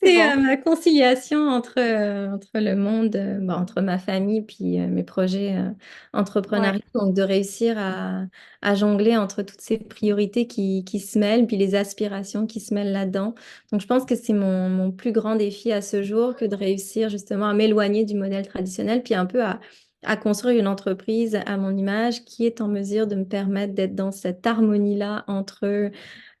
C'est bon. ma conciliation entre le monde, bah, entre ma famille puis mes projets Ouais. entrepreneuriaux. Donc, de réussir à jongler entre toutes ces priorités qui se mêlent, puis les aspirations qui se mêlent là-dedans. Donc, je pense que c'est mon plus grand défi à ce jour que de réussir justement à m'éloigner du modèle traditionnel, puis un peu à construire une entreprise à mon image qui est en mesure de me permettre d'être dans cette harmonie-là entre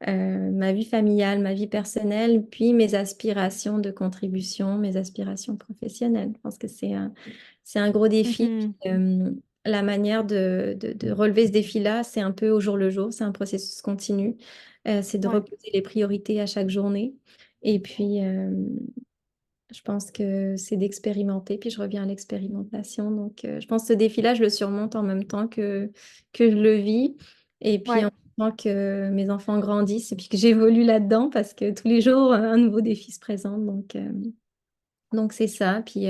ma vie familiale, ma vie personnelle, puis mes aspirations de contribution, mes aspirations professionnelles. Je pense que c'est un gros défi. Mhm. Puis, la manière de relever ce défi-là, c'est un peu au jour le jour, c'est un processus continu. C'est de Ouais. reposer les priorités à chaque journée. Et puis, je pense que c'est d'expérimenter, puis je reviens à l'expérimentation. Donc, je pense que ce défi-là, je le surmonte en même temps que je le vis. Et puis, en Ouais. même temps que mes enfants grandissent et puis que j'évolue là-dedans parce que tous les jours, un nouveau défi se présente. Donc c'est ça. Puis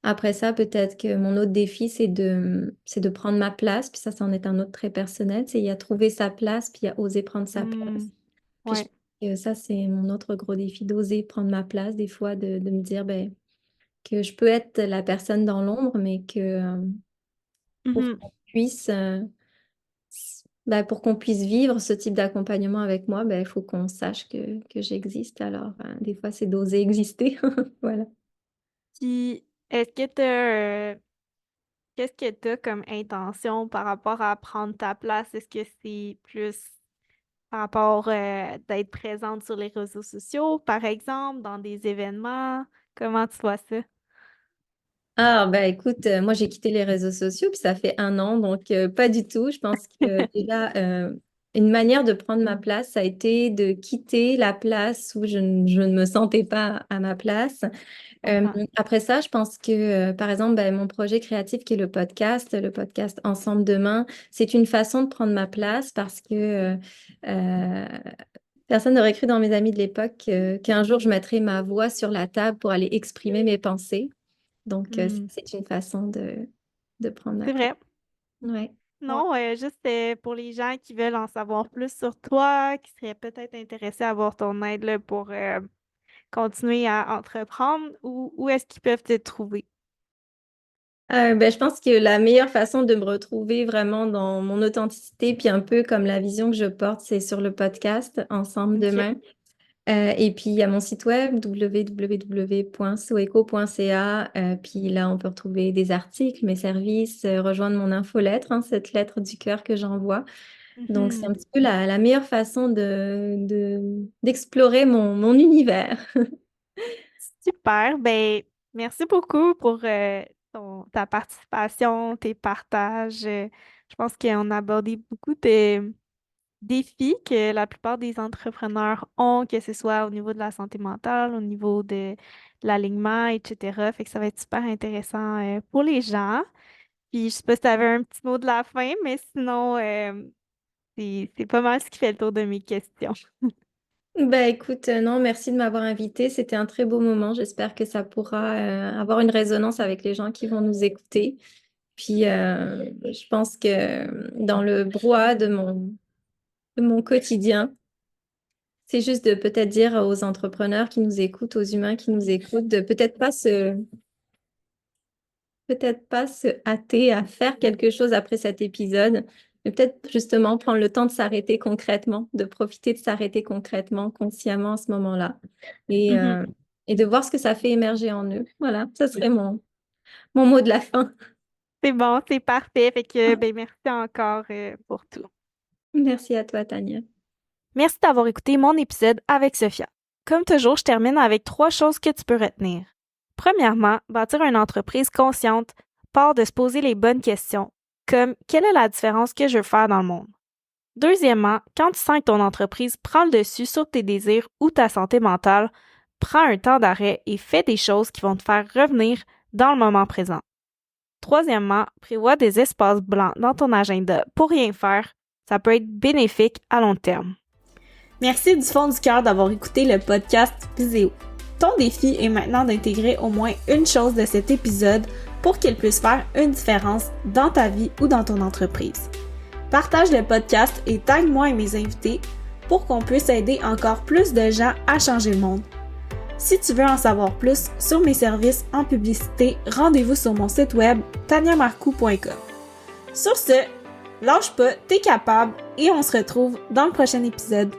après ça, peut-être que mon autre défi, c'est de prendre ma place. Puis ça en est un autre très personnel. C'est il y a trouvé sa place, puis il y a osé prendre sa Hmm. place. Puis je Ouais. pense que ça, c'est mon autre gros défi, d'oser prendre ma place, des fois, de me dire, ben que je peux être la personne dans l'ombre, mais que pour Mhm. qu'on puisse, pour qu'on puisse vivre ce type d'accompagnement avec moi, il faut qu'on sache que j'existe. Alors, des fois, c'est d'oser exister. Voilà. Puis, est-ce que qu'est-ce que tu as comme intention par rapport à prendre ta place? Est-ce que c'est plus par rapport d'être présente sur les réseaux sociaux, par exemple, dans des événements? Comment tu vois ça? Ah, bah écoute, moi j'ai quitté les réseaux sociaux, puis ça fait 1 an, donc pas du tout. Je pense que déjà, une manière de prendre ma place, ça a été de quitter la place où je ne me sentais pas à ma place. Je comprends. Après ça, je pense que, par exemple, mon projet créatif qui est le podcast Ensemble Demain, c'est une façon de prendre ma place parce que euh, personne n'aurait cru dans mes amis de l'époque qu'un jour je mettrais ma voix sur la table pour aller exprimer mes pensées. Donc, Hmm. c'est une façon de prendre ma C'est place. vrai. Ouais. Ouais. Non, juste pour les gens qui veulent en savoir plus sur toi, qui seraient peut-être intéressés à avoir ton aide là, pour continuer à entreprendre, où est-ce qu'ils peuvent te trouver? Je pense que la meilleure façon de me retrouver vraiment dans mon authenticité, puis un peu comme la vision que je porte, c'est sur le podcast Ensemble OK. Demain. Et puis, il y a mon site web www.soeco.ca. Puis là, on peut retrouver des articles, mes services, rejoindre mon infolettre, hein, cette lettre du cœur que j'envoie. Donc, c'est un Mhm. petit peu la meilleure façon d'explorer mon univers. Super. Ben, merci beaucoup pour ta participation, tes partages. Je pense qu'on a abordé beaucoup de défis que la plupart des entrepreneurs ont, que ce soit au niveau de la santé mentale, au niveau de l'alignement, etc. Fait que ça va être super intéressant pour les gens. Puis je sais pas si tu avais un petit mot de la fin, mais sinon, c'est pas mal ce qui fait le tour de mes questions. Ben écoute, non, merci de m'avoir invité. C'était un très beau moment. J'espère que ça pourra avoir une résonance avec les gens qui vont nous écouter. Puis je pense que dans le brouhaha de mon quotidien, c'est juste de peut-être dire aux entrepreneurs qui nous écoutent, aux humains qui nous écoutent, de peut-être pas se hâter à faire quelque chose après cet épisode, mais peut-être justement prendre le temps de s'arrêter concrètement, de profiter de s'arrêter concrètement, consciemment à ce moment-là, et, Mhm. euh, et de voir ce que ça fait émerger en eux. Voilà, ça serait mon mot de la fin. C'est bon, c'est parfait. Fait que, ben, merci encore pour tout. Merci à toi, Tania. Merci d'avoir écouté mon épisode avec Sophia. Comme toujours, je termine avec 3 choses que tu peux retenir. Premièrement, bâtir une entreprise consciente part de se poser les bonnes questions, comme quelle est la différence que je veux faire dans le monde? Deuxièmement, quand tu sens que ton entreprise prend le dessus sur tes désirs ou ta santé mentale, prends un temps d'arrêt et fais des choses qui vont te faire revenir dans le moment présent. Troisièmement, prévois des espaces blancs dans ton agenda pour rien faire. Ça peut être bénéfique à long terme. Merci du fond du cœur d'avoir écouté le podcast Viséo. Ton défi est maintenant d'intégrer au moins une chose de cet épisode pour qu'il puisse faire une différence dans ta vie ou dans ton entreprise. Partage le podcast et tag moi et mes invités pour qu'on puisse aider encore plus de gens à changer le monde. Si tu veux en savoir plus sur mes services en publicité, rendez-vous sur mon site web taniamarcou.com. Sur ce, lâche pas, t'es capable et on se retrouve dans le prochain épisode.